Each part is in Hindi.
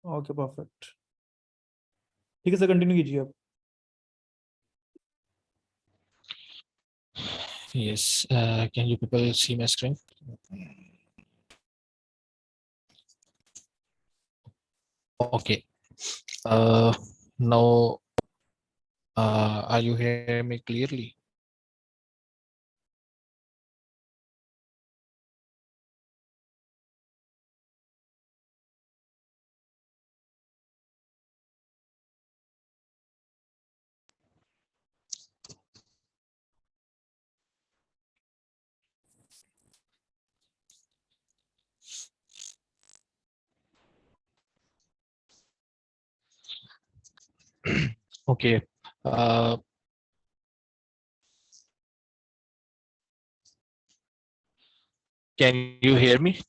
Okay perfect. ठीक है सर, कंटिन्यू कीजिए आप। Yes, can you people see my screen? Okay. Now, are you hearing me clearly? Okay. Uh, can you hear me?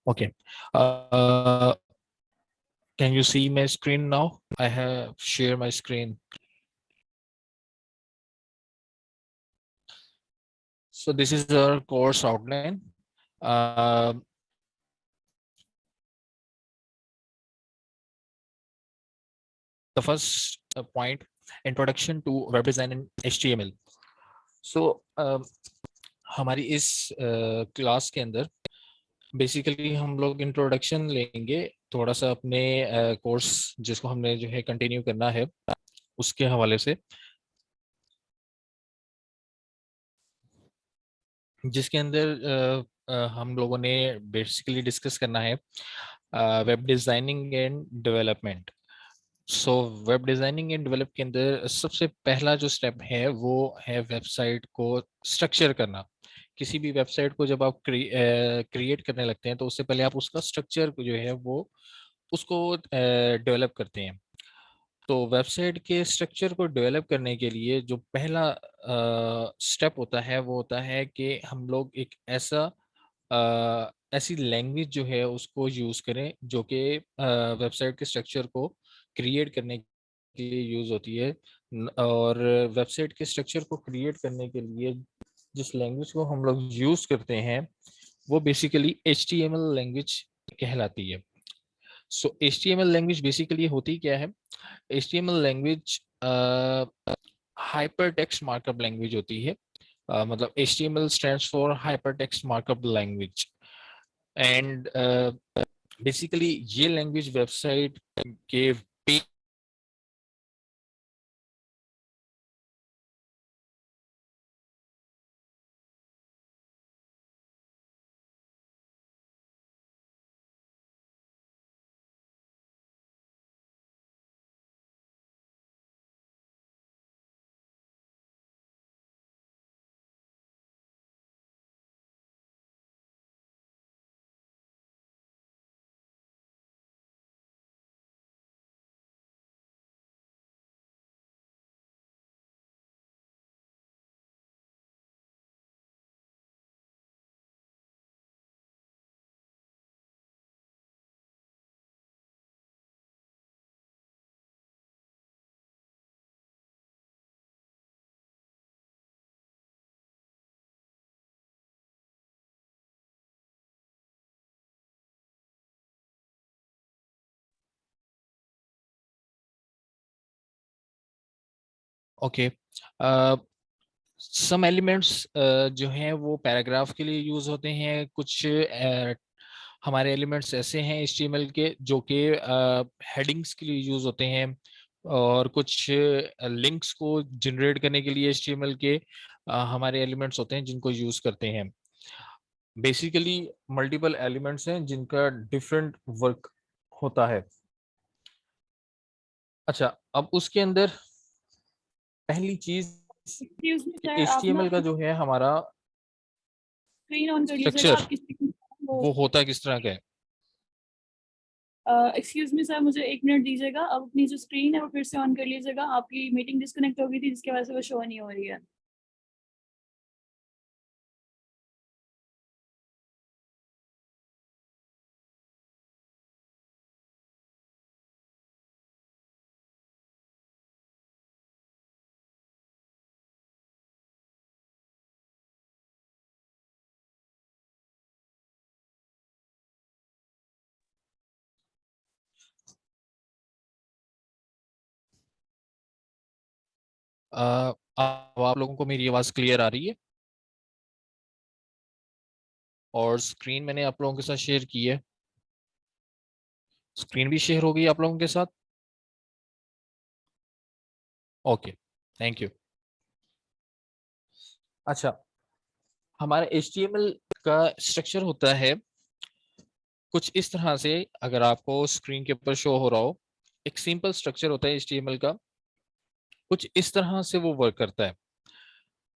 Okay. Uh, can you see my screen now? I have shared my screen. So this is our course outline. Um the first point, introduction to web design in HTML. So हमारी इस क्लास के अंदर बेसिकली हम लोग इंट्रोडक्शन लेंगे थोड़ा सा अपने कोर्स जिसको हमने जो है कंटिन्यू करना है उसके हवाले से, जिसके अंदर हम लोगों ने बेसिकली डिस्कस करना है web designing and development. So web designing and develop के अंदर सबसे पहला जो स्टेप है वो है वेबसाइट को स्ट्रक्चर करना। किसी भी वेबसाइट को जब आप क्रिएट करने लगते हैं तो उससे पहले आप उसका स्ट्रक्चर जो है वो उसको डेवलप करते हैं। तो वेबसाइट के स्ट्रक्चर को डेवलप करने के लिए जो पहला स्टेप होता है वो होता है कि हम लोग एक ऐसी लैंग्वेज जो है उसको यूज़ करें जो कि वेबसाइट के स्ट्रक्चर को क्रिएट करने के लिए यूज़ होती है। और वेबसाइट के स्ट्रक्चर को क्रिएट करने के लिए जिस लैंग्वेज को हम लोग यूज़ करते हैं वो बेसिकली HTML लैंग्वेज कहलाती है। सो HTML लैंग्वेज बेसिकली होती क्या है? HTML language hyper text markup language होती है। मतलब HTML stands for hyper text markup language. And basically ये लैंग्वेज वेबसाइट के पेज ओके। सम एलिमेंट्स जो हैं वो पैराग्राफ के लिए यूज होते हैं। कुछ हमारे एलिमेंट्स ऐसे हैं HTML के जो कि हेडिंग्स के लिए यूज होते हैं। और कुछ लिंक्स को जनरेट करने के लिए HTML के हमारे एलिमेंट्स होते हैं जिनको यूज करते हैं। बेसिकली मल्टीपल एलिमेंट्स हैं जिनका डिफरेंट वर्क होता है। अच्छा, अब उसके अंदर पहली चीज एक्सक्यूज मी सर, आप ना HTML का जो है हमारा स्क्रीन ऑन कर लीजिएगा स्ट्रक्चर आपकी स्क्रीन वो। वो होता किस तरह का है? एक्सक्यूज मी सर, मुझे 1 मिनट दीजिएगा। अब अपनी जो स्क्रीन है वो फिर से ऑन कर लीजिएगा। आपकी मीटिंग डिस्कनेक्ट हो गई थी जिसकी वजह से वो शो नहीं हो रही है। आप लोगों को मेरी आवाज क्लियर आ रही है? और स्क्रीन मैंने आप लोगों के साथ शेयर की है, स्क्रीन भी शेयर हो गई आप लोगों के साथ? Okay, thank you. अच्छा, हमारा HTML का स्ट्रक्चर होता है कुछ इस तरह से, अगर आपको स्क्रीन के ऊपर शो हो रहा हो, एक सिंपल स्ट्रक्चर होता है HTML का, कुछ इस तरह से वो वर्क करता है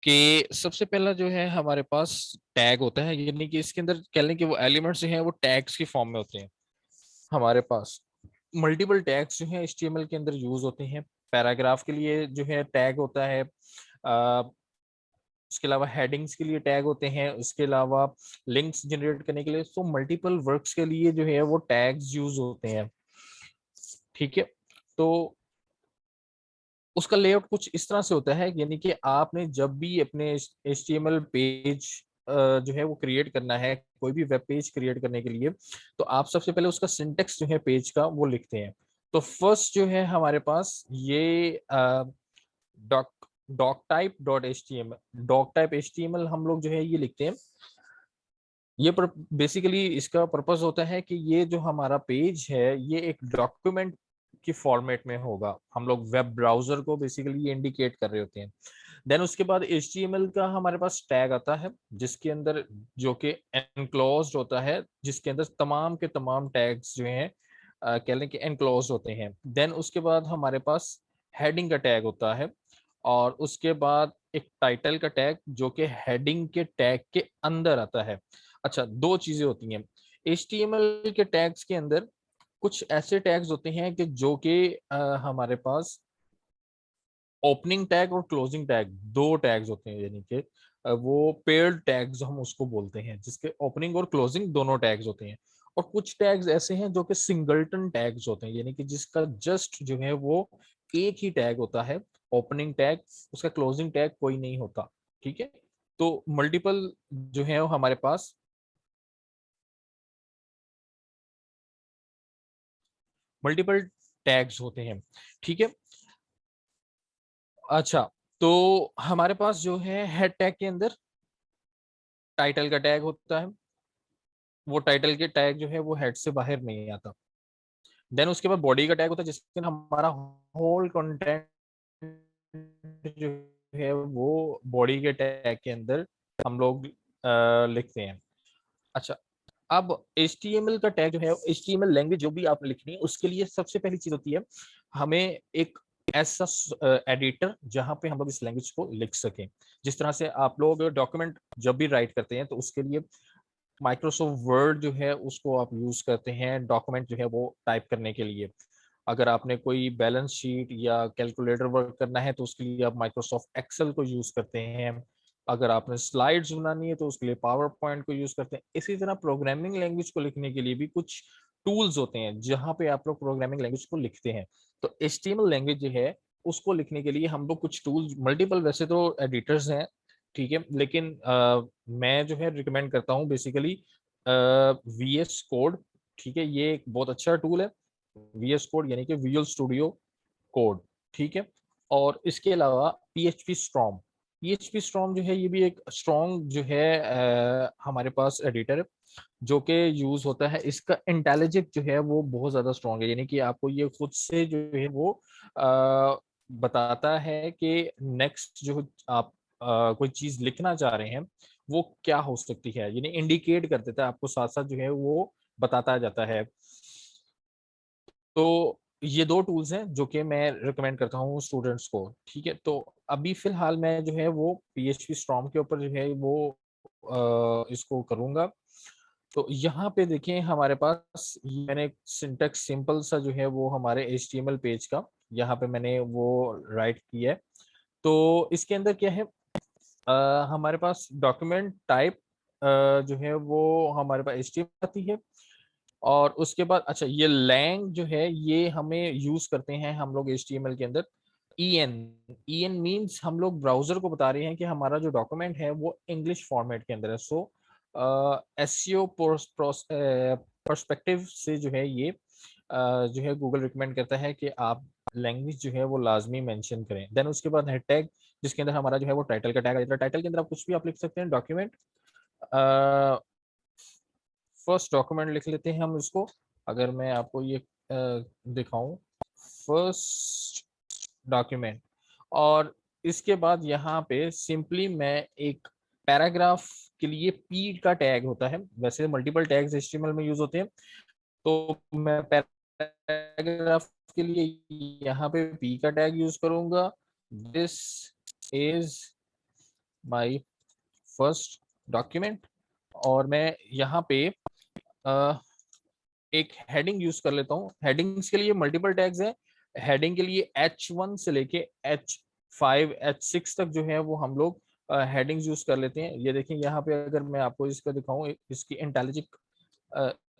कि सबसे पहला जो है हमारे पास टैग होता है, यानी कि इसके अंदर कह लें कि वो एलिमेंट्स जो हैं वो टैग्स की फॉर्म में होते हैं। हमारे पास मल्टीपल टैग्स जो हैं HTML के अंदर यूज होते हैं। पैराग्राफ के लिए जो है टैग होता है, उसके अलावा हेडिंग्स के लिए टैग होते हैं, उसके अलावा लिंक्स जनरेट करने के लिए, सो मल्टीपल वर्क्स के लिए जो है वो टैग्स यूज होते हैं। ठीक है, तो उसका लेआउट कुछ इस तरह से होता है, यानी कि आपने जब भी अपने HTML पेज जो है वो क्रिएट करना है, कोई भी वेब पेज क्रिएट करने के लिए, तो आप सबसे पहले उसका सिंटेक्स जो है पेज का वो लिखते हैं। तो फर्स्ट जो है हमारे पास ये doc doctype dot HTML, doctype HTML हम लोग जो है ये लिखते हैं। ये बेसिकली इसका पर्पस होता है कि ये जो हमारा पेज है ये एक डॉक्यूमेंट की फॉर्मेट में होगा। हम लोग वेब ब्राउजर को बेसिकली ये इंडिकेट कर रहे होते हैं। देन उसके बाद HTML का हमारे पास टैग आता है, जिसके अंदर जो कि एनक्लोज्ड होता है, जिसके अंदर तमाम के तमाम टैग्स जो हैं कह लें कि एनक्लोज्ड होते हैं। देन उसके बाद हमारे पास हेडिंग का टैग होता है, और उसके बाद एक टाइटल का टैग जो कि हेडिंग के टैग के अंदर आता है। अच्छा, दो चीजें होती हैं HTML के टैग्स के अंदर। कुछ ऐसे टैग्स होते हैं कि जो कि हमारे पास ओपनिंग टैग और क्लोजिंग टैग दो टैग्स होते हैं, यानी कि वो पेयर्ड टैग्स हम उसको बोलते हैं, जिसके ओपनिंग और क्लोजिंग दोनों टैग्स होते हैं। और कुछ टैग्स ऐसे हैं जो कि सिंगलटन टैग्स होते हैं, यानी कि जिसका जस्ट जो है वो एक ही टैग होता है, ओपनिंग टैग, उसका क्लोजिंग टैग कोई नहीं होता। ठीक है, तो मल्टीपल जो है वो हमारे पास मल्टीपल टैग्स होते हैं। ठीक है, अच्छा, तो हमारे पास जो है हेड टैग के अंदर टाइटल का टैग होता है। वो टाइटल के टैग जो है वो हेड से बाहर नहीं आता। देन उसके बाद बॉडी का टैग होता है, जिसके अंदर हमारा होल कंटेंट जो है वो बॉडी के टैग के अंदर हम लोग लिखते हैं। अच्छा, अब HTML का टैग जो है, HTML लैंग्वेज जो भी आप लिखनी है उसके लिए सबसे पहली चीज होती है हमें एक ऐसा एडिटर जहां पे हम लोग इस लैंग्वेज को लिख सकें। जिस तरह से आप लोग डॉक्यूमेंट जब भी राइट करते हैं तो उसके लिए माइक्रोसॉफ्ट वर्ड जो है उसको आप यूज करते हैं डॉक्यूमेंट जो है वो टाइप करने के लिए। अगर आपने कोई बैलेंस शीट या कैलकुलेटर वर्क करना है तो उसके लिए आप माइक्रोसॉफ्ट एक्सेल को यूज करते हैं। अगर आपने स्लाइड्स बनानी है तो उसके लिए पावर पॉइंट को यूज करते हैं। इसी तरह प्रोग्रामिंग लैंग्वेज को लिखने के लिए भी कुछ टूल्स होते हैं जहां पे आप लोग प्रोग्रामिंग लैंग्वेज को लिखते हैं। तो HTML लैंग्वेज जो है उसको लिखने के लिए हम लोग कुछ टूल्स, मल्टीपल वैसे तो एडिटर्स हैं, ठीक है, लेकिन मैं जो है रिकमेंड करता हूँ बेसिकली VS कोड। ठीक है, ये एक बहुत अच्छा टूल है VS कोड, यानी कि विजुअल स्टूडियो कोड। ठीक है, और इसके अलावा PHP स्ट्रॉम, PHP स्ट्रॉम जो है ये भी एक स्ट्रॉन्ग जो है हमारे पास एडिटर है जो कि यूज होता है। इसका इंटेलिजेंट जो है वो बहुत ज्यादा स्ट्रॉन्ग है, यानी कि आपको ये खुद से जो है वो बताता है कि नेक्स्ट जो आप कोई चीज लिखना चाह रहे हैं वो क्या हो सकती है, यानी इंडिकेट कर देता है आपको, साथ साथ जो है वो बताता जाता है। तो ये दो टूल्स हैं जो कि मैं रिकमेंड करता हूँ स्टूडेंट्स को। ठीक है, तो अभी फिलहाल मैं जो है वो PHP स्टॉर्म के ऊपर जो है वो इसको करूंगा। तो यहाँ पे देखें हमारे पास मैंने सिंटेक्स सिंपल सा जो है वो हमारे HTML पेज का यहाँ पे मैंने वो राइट किया है। तो इसके अंदर क्या है, हमारे पास डॉक्यूमेंट टाइप जो है वो हमारे पास HTML आती है। और उसके बाद अच्छा, ये लैंग जो है ये हमें यूज करते हैं हम लोग HTML के अंदर। EN, EN मींस हम लोग ब्राउजर को बता रहे हैं कि हमारा जो डॉक्यूमेंट है वो इंग्लिश फॉर्मेट के अंदर है। सो SEO पर्सपेक्टिव से जो है ये जो है गूगल रिकमेंड करता है कि आप लैंग्वेज जो है वो लाजमी मेंशन करें। देन उसके बाद हेड टैग, जिसके अंदर हमारा जो है वो टाइटल का टैग आ जाता है। टाइटल के अंदर आप कुछ भी आप लिख सकते हैं। डॉक्यूमेंट, फर्स्ट डॉक्यूमेंट लिख लेते हैं हम इसको। अगर मैं आपको ये दिखाऊं, फर्स्ट डॉक्यूमेंट, और इसके बाद यहाँ पे सिंपली मैं एक पैराग्राफ के लिए पी का टैग होता है, वैसे मल्टीपल टैग्स HTML में यूज होते हैं, तो मैं पैराग्राफ के लिए यहाँ पे पी का टैग यूज करूंगा। This is my first document, और मैं यहाँ पे एक हेडिंग यूज कर लेता हूँ। हेडिंग्स के लिए मल्टीपल टैग्स है। हेडिंग के लिए H1 से लेके H5 H6 तक जो है वो हम लोग हेडिंग्स यूज कर लेते हैं। ये देखिए यहाँ पे अगर मैं आपको इसका दिखाऊं, इसकी इंटेलिजिक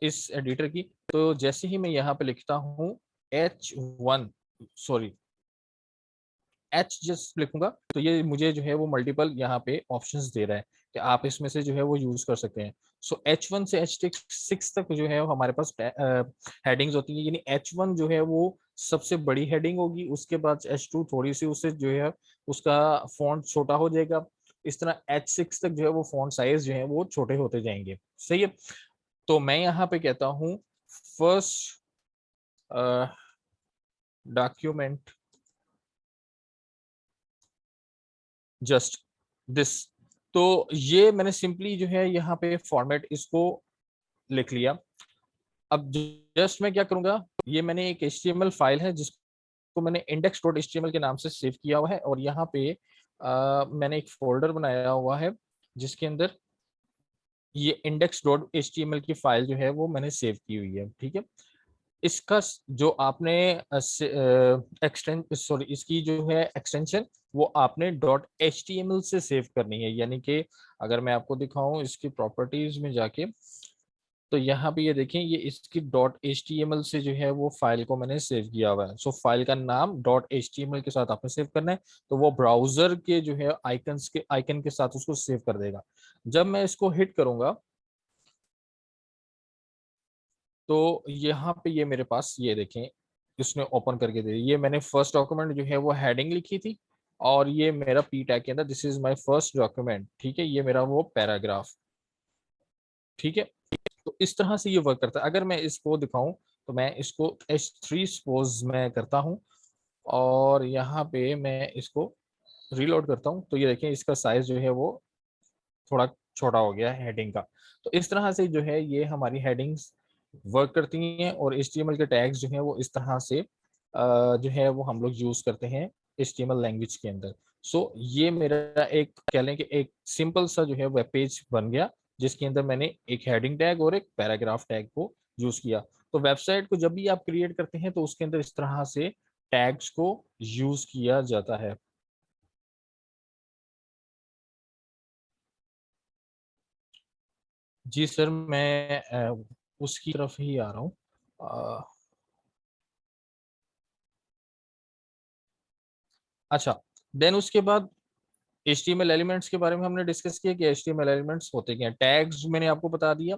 इस एडिटर की, तो जैसे ही मैं यहाँ पे लिखता हूँ H1, सॉरी H जस्ट लिखूंगा, तो ये मुझे जो है वो मल्टीपल यहाँ पे ऑप्शंस दे रहा है कि आप इसमें से जो है वो यूज कर सकते हैं। सो H1 से H6 तक जो है वो हमारे पास हेडिंग्स होती है, यानी H1 जो है वो सबसे बड़ी हेडिंग होगी, उसके बाद H2 थोड़ी सी उससे जो है उसका फॉन्ट छोटा हो जाएगा, इस तरह H6 तक जो है वो फॉन्ट साइज जो है वो छोटे होते जाएंगे। सही है, तो मैं यहाँ पे कहता हूँ फर्स्ट डॉक्यूमेंट जस्ट दिस। तो ये मैंने सिंपली जो है यहाँ पे फॉर्मेट इसको लिख लिया। अब जस्ट मैं क्या करूंगा, ये मैंने एक HTML फाइल है जिसको मैंने index.html के नाम से सेव किया हुआ है, और यहाँ पे मैंने एक फोल्डर बनाया हुआ है जिसके अंदर ये index.html की फाइल जो है वो मैंने सेव की हुई है। ठीक है, इसका जो आपने सॉरी इसकी जो है एक्सटेंशन वो आपने .html से सेव करनी है, यानी कि अगर मैं आपको दिखाऊं इसकी प्रॉपर्टीज में जाके, तो यहाँ पे ये देखें, ये इसकी .html से जो है वो फाइल को मैंने सेव किया हुआ है। सो फाइल का नाम .html के साथ आपने सेव करना है, तो वो ब्राउजर के जो है आइकन के साथ उसको सेव कर देगा। जब मैं इसको हिट करूंगा तो यहाँ पे ये मेरे पास ये देखें इसने ओपन करके दे दी। ये मैंने फर्स्ट डॉक्यूमेंट जो है वो हेडिंग लिखी थी, और ये मेरा पी टैग के अंदर this is my first document. ठीक है, ये मेरा वो पैराग्राफ। ठीक है, तो इस तरह से ये वर्क करता है। अगर मैं इसको दिखाऊं तो मैं इसको H3 सपोज मैं करता हूं, और यहाँ पे मैं इसको रीलोड करता हूं, तो ये देखें इसका साइज जो है वो थोड़ा छोटा हो गया है हेडिंग का। तो इस तरह से जो है ये हमारी हेडिंग्स वर्क करती हैं, और HTML के टैग्स जो है वो इस तरह से जो है वो हम लोग यूज करते हैं HTML लैंग्वेज के अंदर। सो ये मेरा एक कह लें कि एक सिंपल सा जो है वेब पेज बन गया, जिसके अंदर मैंने एक हेडिंग टैग और एक पैराग्राफ टैग को यूज किया। तो वेबसाइट को जब भी आप क्रिएट करते हैं तो उसके अंदर इस तरह से टैग्स को यूज किया जाता है। जी सर, मैं उसकी तरफ ही आ रहा हूँ। अच्छा, देन उसके बाद HTML एलिमेंट्स के बारे में हमने डिस्कस किया कि HTML एलिमेंट्स होते क्या हैं। टैग्स मैंने आपको बता दिया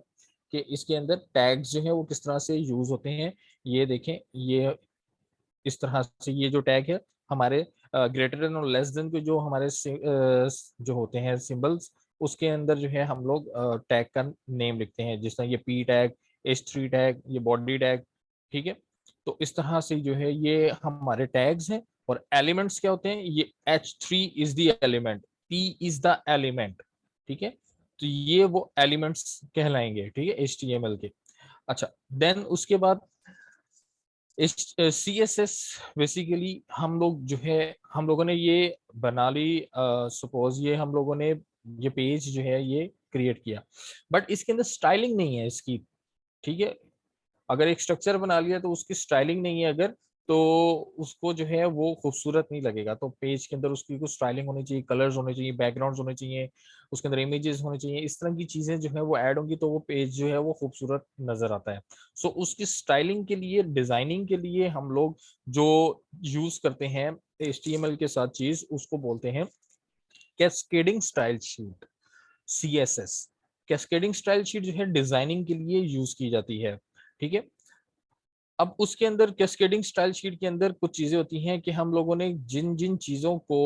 कि इसके अंदर टैग्स जो है वो किस तरह से यूज होते हैं। ये देखें, ये इस तरह से ये जो टैग है हमारे ग्रेटर देन और लेस देन के जो हमारे जो होते हैं सिंबल्स, उसके अंदर जो है हम लोग टैग का नेम लिखते हैं, जिस तरह ये पी टैग, H3 टैग, ये बॉडी टैग। ठीक है, तो इस तरह से जो है ये हमारे टैग्स हैं। और एलिमेंट्स क्या होते हैं, ये H3 is the element, P is the element. ठीक है, तो ये वो एलिमेंट्स कहलाएंगे। ठीक है, HTML के। अच्छा, देन उसके बाद CSS बेसिकली हम लोग जो है हम लोगों ने ये बना ली, सपोज ये हम लोगों ने ये पेज जो है ये क्रिएट किया, बट इसके अंदर स्टाइलिंग नहीं है इसकी। ठीक है, अगर एक स्ट्रक्चर बना लिया तो उसकी स्टाइलिंग नहीं है अगर, तो उसको जो है वो खूबसूरत नहीं लगेगा। तो पेज के अंदर उसकी कुछ स्टाइलिंग होनी चाहिए, कलर्स होने चाहिए, बैकग्राउंड्स होने चाहिए, उसके अंदर इमेजेस होने चाहिए। इस तरह की चीजें जो है वो ऐड होंगी तो वो पेज जो है वो खूबसूरत नजर आता है। सो उसकी स्टाइलिंग के लिए, डिजाइनिंग के लिए हम लोग जो यूज करते हैं HTML के साथ चीज, उसको बोलते हैं cascading style sheet, CSS। Cascading style sheet जो है डिजाइनिंग के लिए यूज की जाती है। ठीक है, अब उसके अंदर कैस्केडिंग स्टाइल शीट के अंदर कुछ चीजें होती हैं कि हम लोगों ने जिन जिन चीजों को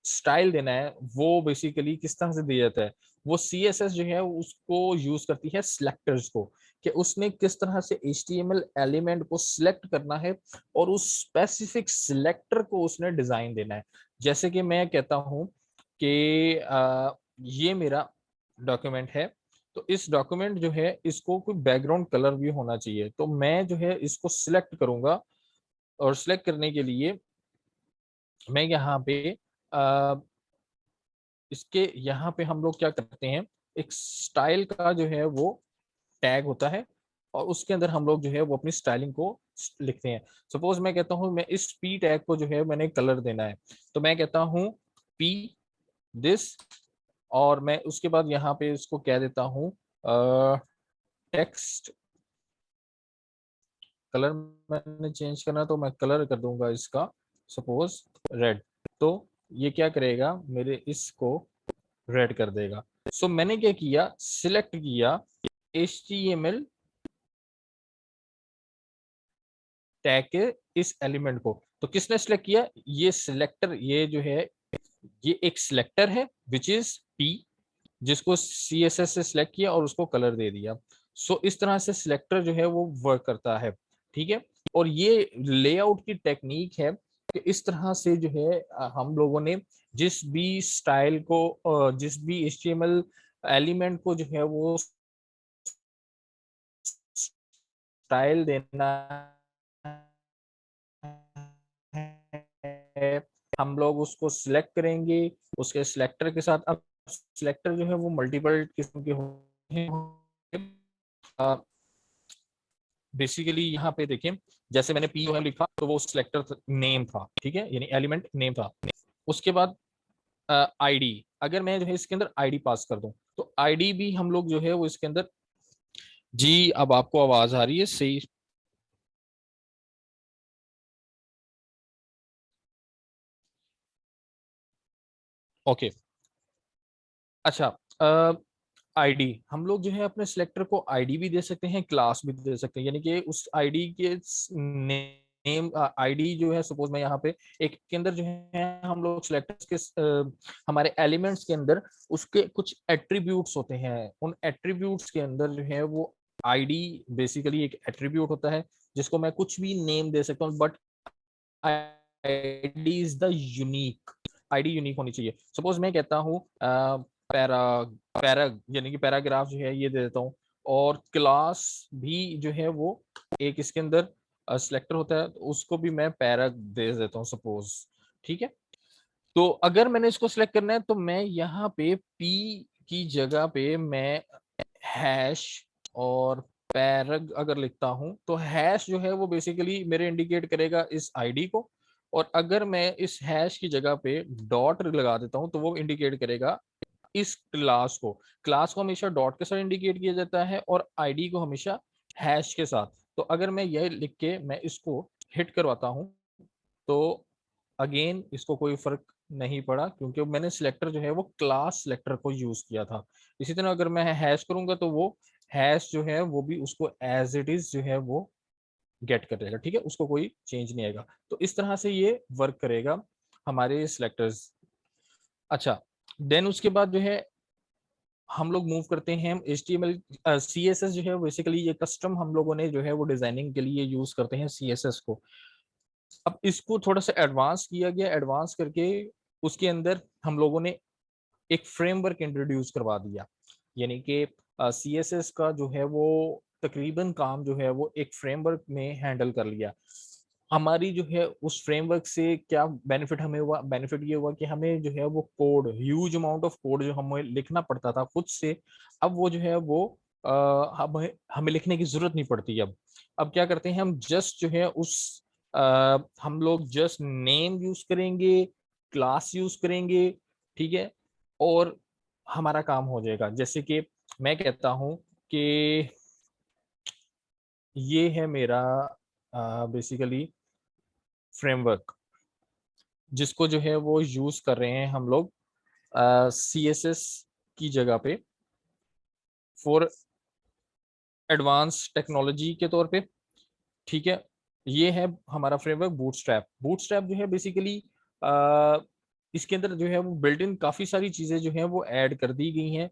स्टाइल देना है वो बेसिकली किस तरह से दिया जाता है। वो CSS जो है उसको यूज करती है सिलेक्टर्स को, कि उसने किस तरह से HTML एलिमेंट को सिलेक्ट करना है और उस स्पेसिफिक सिलेक्टर को उसने डिजाइन देना है। जैसे कि मैं कहता हूं कि ये मेरा डॉक्यूमेंट है, तो इस डॉक्यूमेंट जो है इसको कोई बैकग्राउंड कलर भी होना चाहिए, तो मैं जो है इसको सिलेक्ट करूंगा और सिलेक्ट करने के लिए मैं यहाँ पे इसके यहाँ पे हम लोग क्या करते हैं, एक स्टाइल का जो है वो टैग होता है और उसके अंदर हम लोग जो है वो अपनी स्टाइलिंग को लिखते हैं। सपोज मैं कहता हूँ मैं इस P टैग को जो है मैंने कलर देना है, तो मैं कहता हूँ P दिस, और मैं उसके बाद यहाँ पे इसको कह देता हूँ टेक्स्ट कलर। मैंने चेंज करना तो मैं कलर कर दूंगा इसका सपोज रेड, तो ये क्या करेगा मेरे इसको रेड कर देगा। सो मैंने क्या किया, सिलेक्ट किया HTML टैग के इस एलिमेंट को। तो किसने सिलेक्ट किया, ये सिलेक्टर, ये जो है ये एक सिलेक्टर है विच इज P, जिसको CSS से सिलेक्ट किया और उसको कलर दे दिया। सो इस तरह से सिलेक्टर जो है वो वर्क करता है, ठीक है। और ये लेआउट की टेक्निक है कि इस तरह से जो है हम लोगों ने जिस भी स्टाइल को जिस भी HTML एलिमेंट को जो है वो स्टाइल देना है, हम लोग उसको सिलेक्ट करेंगे उसके सिलेक्टर के साथ। अब सिलेक्टर जो है वो मल्टीपल किस्म के होते हैं। बेसिकली यहाँ पे देखें, जैसे मैंने POM लिखा तो वो सिलेक्टर नेम था, ठीक है, यानी एलिमेंट नेम था। उसके बाद ID, अगर मैं जो है इसके अंदर ID पास कर दूं तो ID भी हम लोग जो है वो इसके अंदर, जी अब आपको आवाज आ रही है सही? ओके, अच्छा। आईडी हम लोग जो है अपने सिलेक्टर को आईडी भी दे सकते हैं, क्लास भी दे सकते हैं, यानी कि उस आईडी के नेम आईडी जो है, सपोज मैं यहाँ पे एक के अंदर जो है हम लोग सिलेक्टर्स के हमारे एलिमेंट्स के अंदर उसके कुछ एट्रीब्यूट्स होते हैं, उन एट्रीब्यूट्स के अंदर जो है वो आईडी बेसिकली एक एट्रीब्यूट होता है जिसको मैं कुछ भी नेम दे सकता हूँ, but ID is the unique, ID unique होनी चाहिए। सपोज मैं कहता हूँ पैरा पैरा यानी कि पैराग्राफ जो है ये दे देता हूँ, और क्लास भी जो है वो एक इसके अंदर सिलेक्टर होता है, तो उसको भी मैं पैरा दे देता हूँ सपोज, ठीक है। तो अगर मैंने इसको सिलेक्ट करना है तो मैं यहाँ पे P की जगह पे मैं हैश और पैरग अगर लिखता हूं तो हैश जो है वो बेसिकली मेरे इंडिकेट करेगा इस आईडी को, और अगर मैं इस हैश की जगह पे डॉट लगा देता हूं तो वो इंडिकेट करेगा इस क्लास को हमेशा डॉट के साथ इंडिकेट किया जाता है और आईडी को हमेशा हैश के साथ। तो अगर मैं यह लिख के मैं इसको हिट करवाता हूं तो अगेन इसको कोई फर्क नहीं पड़ा, क्योंकि मैंने सिलेक्टर जो है वो क्लास सिलेक्टर को यूज किया था। इसी तरह अगर मैं हैश करूंगा तो वो हैश जो है वो भी उसको एज इट इज जो है वो गेट कर देगा, ठीक है, उसको कोई चेंज नहीं आएगा। तो इस तरह से ये वर्क करेगा हमारे सिलेक्टर्स। अच्छा, देन उसके बाद जो है हम लोग मूव करते हैं हम HTML CSS जो है बेसिकली ये कस्टम हम लोगों ने जो है वो डिजाइनिंग के लिए यूज करते हैं CSS को। अब इसको थोड़ा सा एडवांस किया गया, एडवांस करके उसके अंदर हम लोगों ने एक फ्रेमवर्क इंट्रोड्यूस करवा दिया, यानी कि CSS का जो है वो तकरीबन काम जो है वो एक फ्रेमवर्क में हैंडल कर लिया। हमारी जो है उस फ्रेमवर्क से क्या बेनिफिट हमें हुआ, बेनिफिट ये हुआ कि हमें जो है वो code, huge amount of code जो हमें लिखना पड़ता था खुद से, अब वो जो है वो हमें लिखने की जरूरत नहीं पड़ती। अब क्या करते हैं हम, जस्ट जो है उस हम लोग जस्ट नेम यूज करेंगे, क्लास यूज करेंगे, ठीक है, और हमारा काम हो जाएगा। जैसे कि मैं कहता हूं कि ये है मेरा बेसिकली फ्रेमवर्क, जिसको जो है वो यूज कर रहे हैं हम लोग CSS की जगह पे फॉर एडवांस टेक्नोलॉजी के तौर पे। ठीक है, ये है हमारा फ्रेमवर्क बूटस्ट्रैप। बूटस्ट्रैप जो है बेसिकली इसके अंदर जो है वो बिल्ट इन काफी सारी चीजें जो है वो ऐड कर दी गई हैं।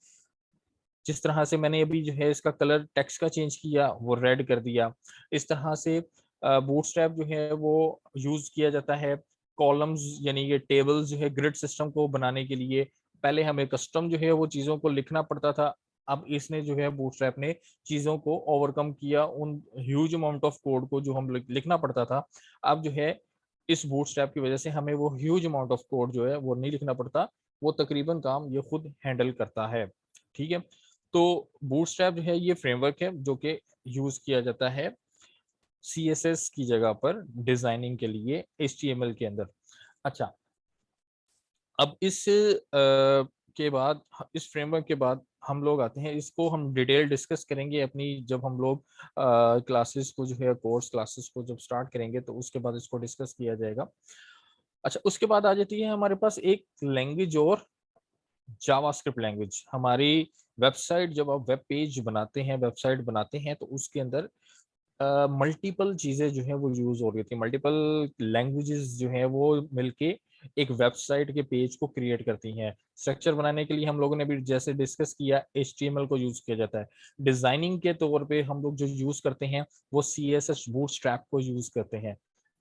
जिस तरह से मैंने अभी जो है इसका कलर टेक्स्ट का चेंज किया, वो रेड कर दिया। इस तरह से बूटस्ट्रैप जो है वो यूज किया जाता है कॉलम्स यानी ये टेबल्स जो है ग्रिड सिस्टम को बनाने के लिए। पहले हमें कस्टम जो है वो चीजों को लिखना पड़ता था, अब इसने जो है बूटस्ट्रैप ने चीजों को ओवरकम किया, उन ह्यूज अमाउंट ऑफ कोड को जो हम लिखना पड़ता था। अब जो है इस बूटस्ट्रैप की वजह से हमें वो ह्यूज अमाउंट ऑफ कोड जो है वो नहीं लिखना पड़ता, वो तकरीबन काम ये खुद हैंडल करता है। ठीक है, तो बूटस्ट्रैप जो है ये फ्रेमवर्क है जो कि यूज किया जाता है CSS की जगह पर डिजाइनिंग के लिए HTML के अंदर। अच्छा, अब इस के बाद, इस फ्रेमवर्क के बाद हम लोग आते हैं, इसको हम डिटेल डिस्कस करेंगे अपनी जब हम लोग क्लासेस को जो है कोर्स क्लासेस को जब स्टार्ट करेंगे तो उसके बाद इसको डिस्कस किया जाएगा। अच्छा, उसके बाद आ जाती है हमारे पास एक लैंग्वेज और जावास्क्रिप्ट लैंग्वेज। हमारी वेबसाइट, जब आप वेब पेज बनाते हैं, वेबसाइट बनाते हैं, तो उसके अंदर मल्टीपल चीजें जो है वो यूज हो रही थी, मल्टीपल लैंग्वेजेस जो है वो मिलके एक वेबसाइट के पेज को क्रिएट करती हैं। स्ट्रक्चर बनाने के लिए हम लोगों ने भी जैसे डिस्कस किया HTML को यूज किया जाता है। डिजाइनिंग के तौर पे हम लोग जो यूज करते हैं वो CSS बूटस्ट्रैप को यूज करते हैं।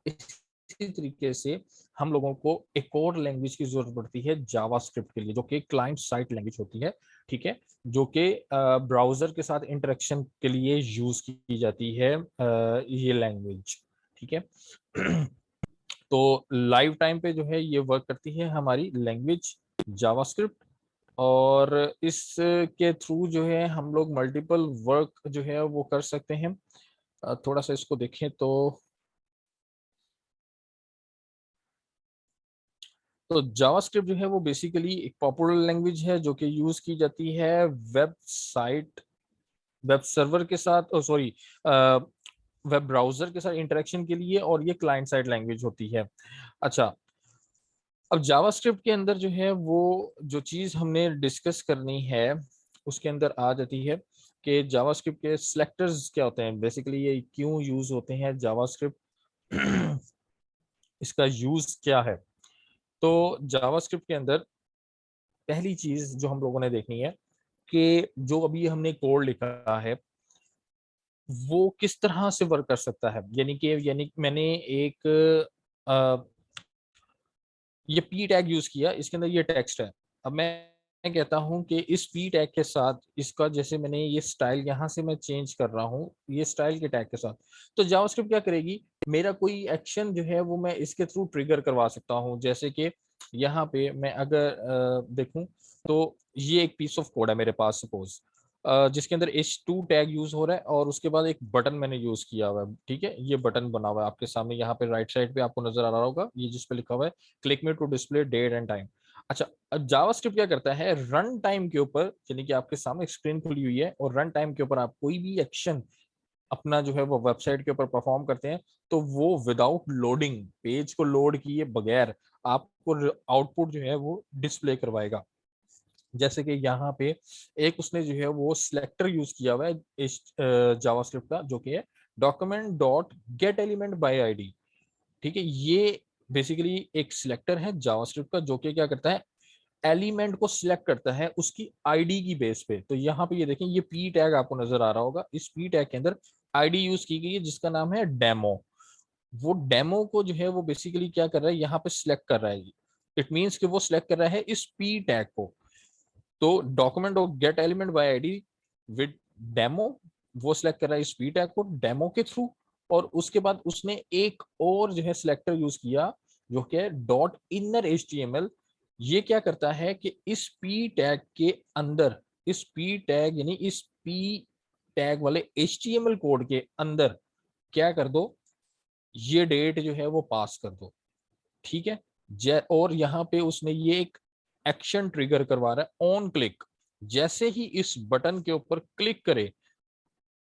इसी तरीके से हम लोगों को एक और लैंग्वेज की जरूरत पड़ती है जावास्क्रिप्ट के लिए, जो कि क्लाइंट साइड लैंग्वेज होती है। ठीक है, जो कि ब्राउजर के साथ इंटरेक्शन के लिए यूज की जाती है ये लैंग्वेज। ठीक है तो लाइव टाइम पे जो है ये वर्क करती है हमारी लैंग्वेज जावास्क्रिप्ट, और इसके थ्रू जो है हम लोग मल्टीपल वर्क जो है वो कर सकते हैं। थोड़ा सा इसको देखें तो जावास्क्रिप्ट जो है वो बेसिकली एक पॉपुलर लैंग्वेज है जो कि यूज की जाती है वेबसाइट, वेब सर्वर के साथ, सॉरी, वेब ब्राउजर के साथ इंटरेक्शन के लिए, और ये क्लाइंट साइड लैंग्वेज होती है। अच्छा, अब जावास्क्रिप्ट के अंदर जो है वो जो चीज हमने डिस्कस करनी है उसके अंदर आ जाती है कि जावास्क्रिप्ट के सिलेक्टर्स क्या होते हैं, बेसिकली ये क्यों यूज होते हैं जावास्क्रिप्ट, इसका यूज क्या है। तो जावास्क्रिप्ट के अंदर पहली चीज जो हम लोगों ने देखनी है कि जो अभी हमने कोड लिखा है वो किस तरह से वर्क कर सकता है। यानी मैंने एक ये P टैग यूज किया, इसके अंदर ये टेक्स्ट है। अब मैं कहता हूं कि इस P टैग के साथ इसका, जैसे मैंने ये स्टाइल यहां से मैं चेंज कर रहा हूं ये स्टाइल के टैग के साथ, तो जावास्क्रिप्ट क्या करेगी, मेरा कोई एक्शन जो है वो मैं इसके थ्रू ट्रिगर करवा सकता हूं। जैसे कि यहाँ पे मैं अगर देखूं तो ये एक पीस ऑफ कोड है मेरे पास सपोज, जिसके अंदर H2 टैग यूज हो रहा है और उसके बाद एक बटन मैंने यूज किया हुआ है। ठीक है, ये बटन बना हुआ है आपके सामने, यहाँ पे राइट साइड पे आपको नजर आ रहा होगा, ये जिस पे लिखा हुआ है click me to display date and time. अच्छा, अब जावास्क्रिप्ट क्या करता है, रन टाइम के ऊपर, यानी कि आपके सामने स्क्रीन खुली हुई है और रन टाइम के ऊपर आप कोई भी एक्शन अपना जो है वो वेबसाइट के ऊपर परफॉर्म करते हैं, तो वो विदाउट लोडिंग, पेज को लोड किए बगैर आपको आउटपुट जो है वो डिस्प्ले करवाएगा। जैसे कि यहाँ पे एक उसने जो है वो सिलेक्टर यूज किया हुआ है इस जावास्क्रिप्ट का, जो कि है document dot gate element by ID. ठीक है, ये बेसिकली एक सिलेक्टर है जावास्क्रिप्ट का जो कि क्या करता है, एलिमेंट को सिलेक्ट करता है उसकी आईडी की बेस पे। तो यहाँ पे ये देखें, ये P टैग आपको नजर आ रहा होगा, इस P टैग के अंदर आईडी यूज की गई है जिसका नाम है डेमो। वो डेमो को जो है वो बेसिकली क्या कर रहा है, यहाँ पे सिलेक्ट कर रहा है। इट मीन्स कि वो सिलेक्ट कर रहा है इस P टैग को। तो document of gate element by ID with demo, वो सिलेक्ट कर रहा है इस P टैग को डेमो के थ्रू। और उसके बाद उसने एक और जो है सिलेक्टर यूज किया जो कि डॉट इनर HTML। ये क्या करता है कि इस P टैग के अंदर, इस P टैग यानी इस P टैग वाले HTML कोड के अंदर क्या कर दो, ये डेट जो है वो पास कर दो। ठीक है, और यहाँ पे उसने ये एक एक्शन ट्रिगर करवा रहा है ऑन क्लिक। जैसे ही इस बटन के ऊपर क्लिक करे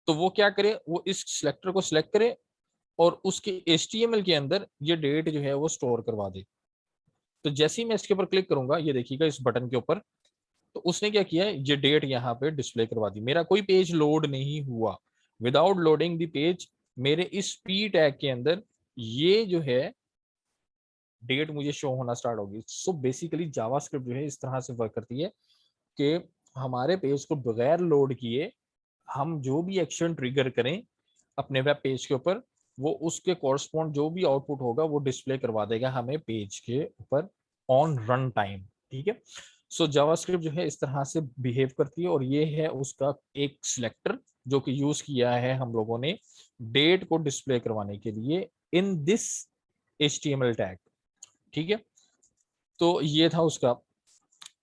तो वो क्या करे, वो इस सिलेक्टर को सिलेक्ट करे और उसके HTML के अंदर ये डेट जो है वो स्टोर करवा दे। तो जैसे ही मैं इसके ऊपर क्लिक करूंगा, ये देखिएगा इस बटन के ऊपर, तो उसने क्या किया, ये डेट यहाँ पे डिस्प्ले करवा दी, मेरा कोई पेज लोड नहीं हुआ। विदाउट लोडिंग द पेज मेरे इस पी टैग के अंदर ये जो है डेट मुझे शो होना स्टार्ट होगी। सो बेसिकली जावास्क्रिप्ट जो है इस तरह से वर्क करती है कि हमारे पेज को बगैर लोड किए हम जो भी एक्शन ट्रिगर करें अपने वेब पेज के ऊपर, वो उसके कॉरस्पॉन्ड जो भी आउटपुट होगा वो डिस्प्ले करवा देगा हमें पेज के ऊपर ऑन रन टाइम। ठीक है, सो जावास्क्रिप्ट जो है इस तरह से बिहेव करती है, और ये है उसका एक सिलेक्टर जो कि यूज किया है हम लोगों ने डेट को डिस्प्ले करवाने के लिए इन दिस HTML टैग। ठीक है, तो ये था उसका।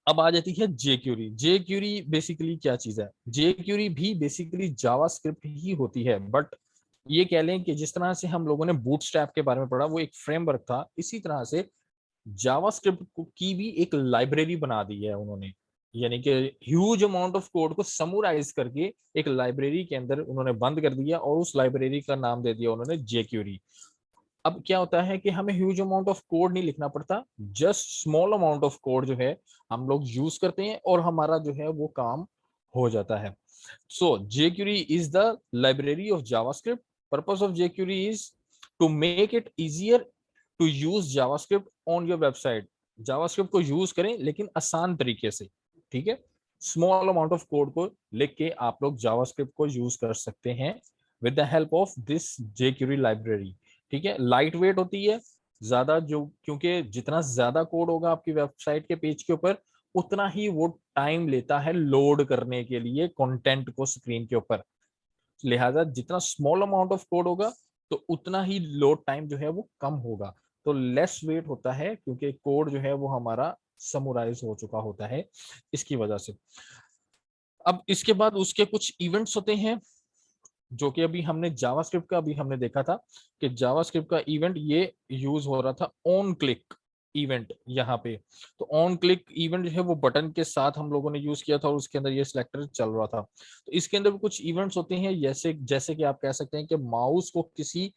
अब आ जाती है जेक्यूरी। जेक्यूरी बेसिकली क्या चीज है? जेक्यूरी भी बेसिकली जावास्क्रिप्ट ही होती है, बट ये कह लें कि जिस तरह से हम लोगों ने बूटस्ट्रैप के बारे में पढ़ा वो एक फ्रेमवर्क था, इसी तरह से जावास्क्रिप्ट की भी एक लाइब्रेरी बना दी है उन्होंने, यानी कि ह्यूज अमाउंट ऑफ कोड को समराइज करके एक लाइब्रेरी के अंदर उन्होंने बंद कर दिया, और उस लाइब्रेरी का नाम दे दिया उन्होंने जेक्यूरी। अब क्या होता है कि हमें ह्यूज अमाउंट ऑफ कोड नहीं लिखना पड़ता, just small amount of code जो है हम लोग यूज करते हैं और हमारा जो है वो काम हो जाता है। सो jQuery is the library of JavaScript. Purpose of jQuery is to make it easier to use JavaScript on your website. JavaScript को यूज करें लेकिन आसान तरीके से। ठीक है, स्मॉल अमाउंट ऑफ कोड को लिख के आप लोग JavaScript को यूज कर सकते हैं with the help of this jQuery library. ठीक है, लाइट वेट होती है ज्यादा, जो क्योंकि जितना ज्यादा कोड होगा आपकी वेबसाइट के पेज के ऊपर उतना ही वो टाइम लेता है लोड करने के लिए कंटेंट को स्क्रीन के ऊपर। लिहाजा जितना स्मॉल अमाउंट ऑफ कोड होगा तो उतना ही लोड टाइम जो है वो कम होगा, तो लेस वेट होता है क्योंकि कोड जो है वो हमारा समराइज हो चुका होता है इसकी वजह से। अब इसके बाद उसके कुछ इवेंट्स होते हैं जो कि अभी हमने जावास्क्रिप्ट का अभी हमने देखा था कि जावास्क्रिप्ट का इवेंट ये यूज हो रहा था ऑन क्लिक इवेंट यहाँ पे। तो ऑन क्लिक इवेंट जो है वो बटन के साथ हम लोगों ने यूज किया था और उसके अंदर ये सिलेक्टर चल रहा था। तो इसके अंदर भी कुछ इवेंट्स होते हैं, जैसे जैसे कि आप कह सकते हैं कि माउस को किसी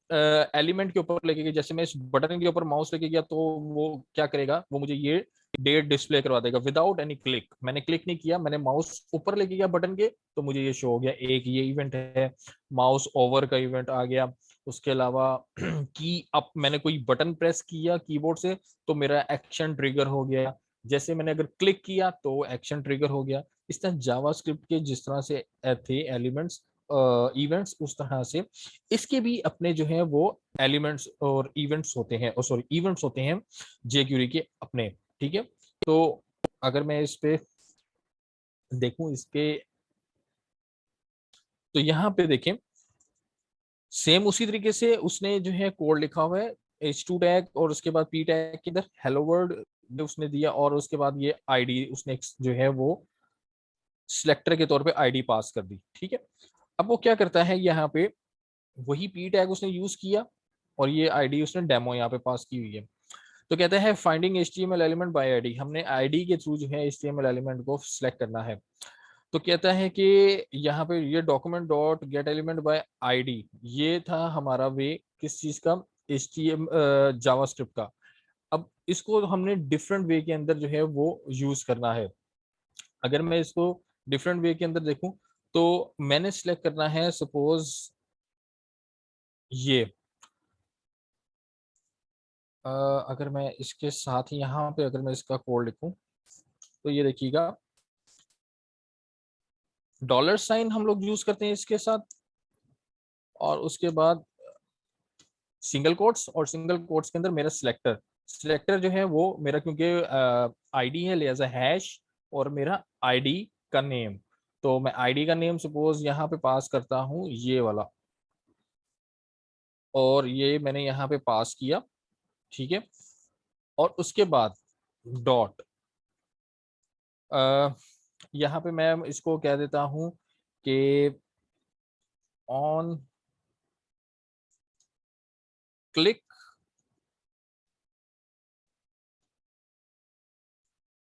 एलिमेंट के ऊपर लेके गया, जैसे मैं इस बटन के ऊपर माउस लेके गया तो वो क्या करेगा, वो मुझे ये डेट डिस्प्ले करवा देगा विदाउट एनी क्लिक। मैंने क्लिक नहीं किया, मैंने माउस ऊपर लेके गया बटन के तो मुझे ये शो हो गया। एक ये इवेंट है, माउस ओवर का इवेंट आ गया। उसके अलावा की अप मैंने कोई बटन प्रेस किया कीबोर्ड से तो मेरा एक्शन ट्रिगर हो गया। जैसे मैंने अगर क्लिक किया तो एक्शन ट्रिगर हो गया। इस तरह जावास्क्रिप्ट के जिस तरह से थे एलिमेंट्स इवेंट्स, उस तरह से इसके भी अपने जो है वो एलिमेंट्स और इवेंट्स होते हैं, और सॉरी इवेंट्स होते हैं jQuery के अपने। ठीक है, तो अगर मैं इस पे देखूं इसके, तो यहाँ पे देखें सेम उसी तरीके से उसने जो है कोड लिखा हुआ है h2 टैग और उसके बाद p टैग के अंदर हेलो वर्ल्ड उसने दिया, और उसके बाद ये आईडी उसने जो है वो सिलेक्टर के तौर पे आईडी पास कर दी। ठीक है, अब वो क्या करता है यहाँ पे वही p टैग उसने यूज किया और ये आईडी उसने डेमो यहाँ पे पास की हुई है। तो कहता है finding HTML element by ID, हमने आईडी के थ्रू जो है HTML एलिमेंट को सिलेक्ट करना है। तो कहता है कि यहाँ पे ये document dot gate element by ID, ये था हमारा वे किस चीज का, जावास्क्रिप्ट का। अब इसको हमने डिफरेंट वे के अंदर जो है वो यूज करना है। अगर मैं इसको डिफरेंट वे के अंदर देखूं तो मैंने सिलेक्ट करना है सपोज ये अगर मैं इसके साथ ही यहाँ पे अगर मैं इसका कोड लिखूं तो ये देखिएगा $साइन हम लोग यूज करते हैं इसके साथ, और उसके बाद सिंगल कोट्स, और सिंगल कोट्स के अंदर मेरा सिलेक्टर। सिलेक्टर जो है वो मेरा क्योंकि आईडी है लिहाजा हैश और मेरा आईडी का नेम। तो मैं आईडी का नेम सपोज यहाँ पे पास करता हूँ ये वाला, और ये मैंने यहाँ पे पास किया। ठीक है, और उसके बाद डॉट यहाँ पे मैं इसको कह देता हूँ कि ऑन क्लिक,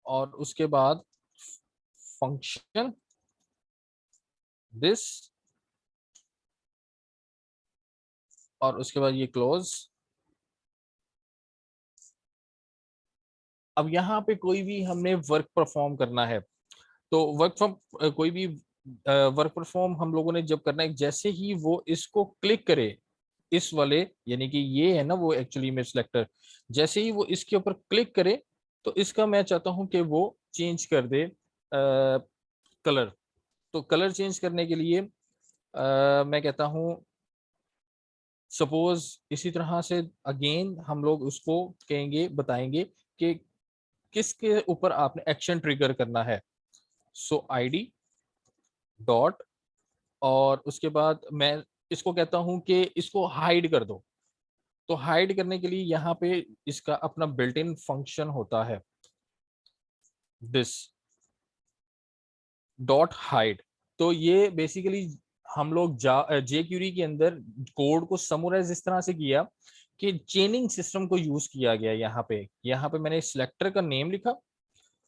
और उसके बाद फंक्शन दिस, और उसके बाद ये क्लोज। अब यहाँ पे कोई भी हमने वर्क परफॉर्म करना है तो वर्क फ्रॉम कोई भी वर्क परफॉर्म हम लोगों ने जब करना है, जैसे ही वो इसको क्लिक करे, इस वाले यानी कि ये है ना वो एक्चुअली में सिलेक्टर, जैसे ही वो इसके ऊपर क्लिक करे तो इसका मैं चाहता हूं कि वो चेंज कर दे कलर। तो कलर चेंज करने के लिए मैं कहता हूं सपोज इसी तरह से अगेन हम लोग उसको कहेंगे, बताएंगे कि किसके ऊपर आपने एक्शन ट्रिगर करना है। सो आईडी डॉट, और उसके बाद मैं इसको कहता हूं कि इसको हाइड कर दो। तो हाइड करने के लिए यहाँ पे इसका अपना बिल्ट इन फंक्शन होता है, दिस डॉट हाइड। तो ये बेसिकली हम लोग जेक्यूरी के अंदर कोड को समराइज इस तरह से किया कि चेनिंग सिस्टम को यूज किया गया। यहाँ पे मैंने सिलेक्टर का नेम लिखा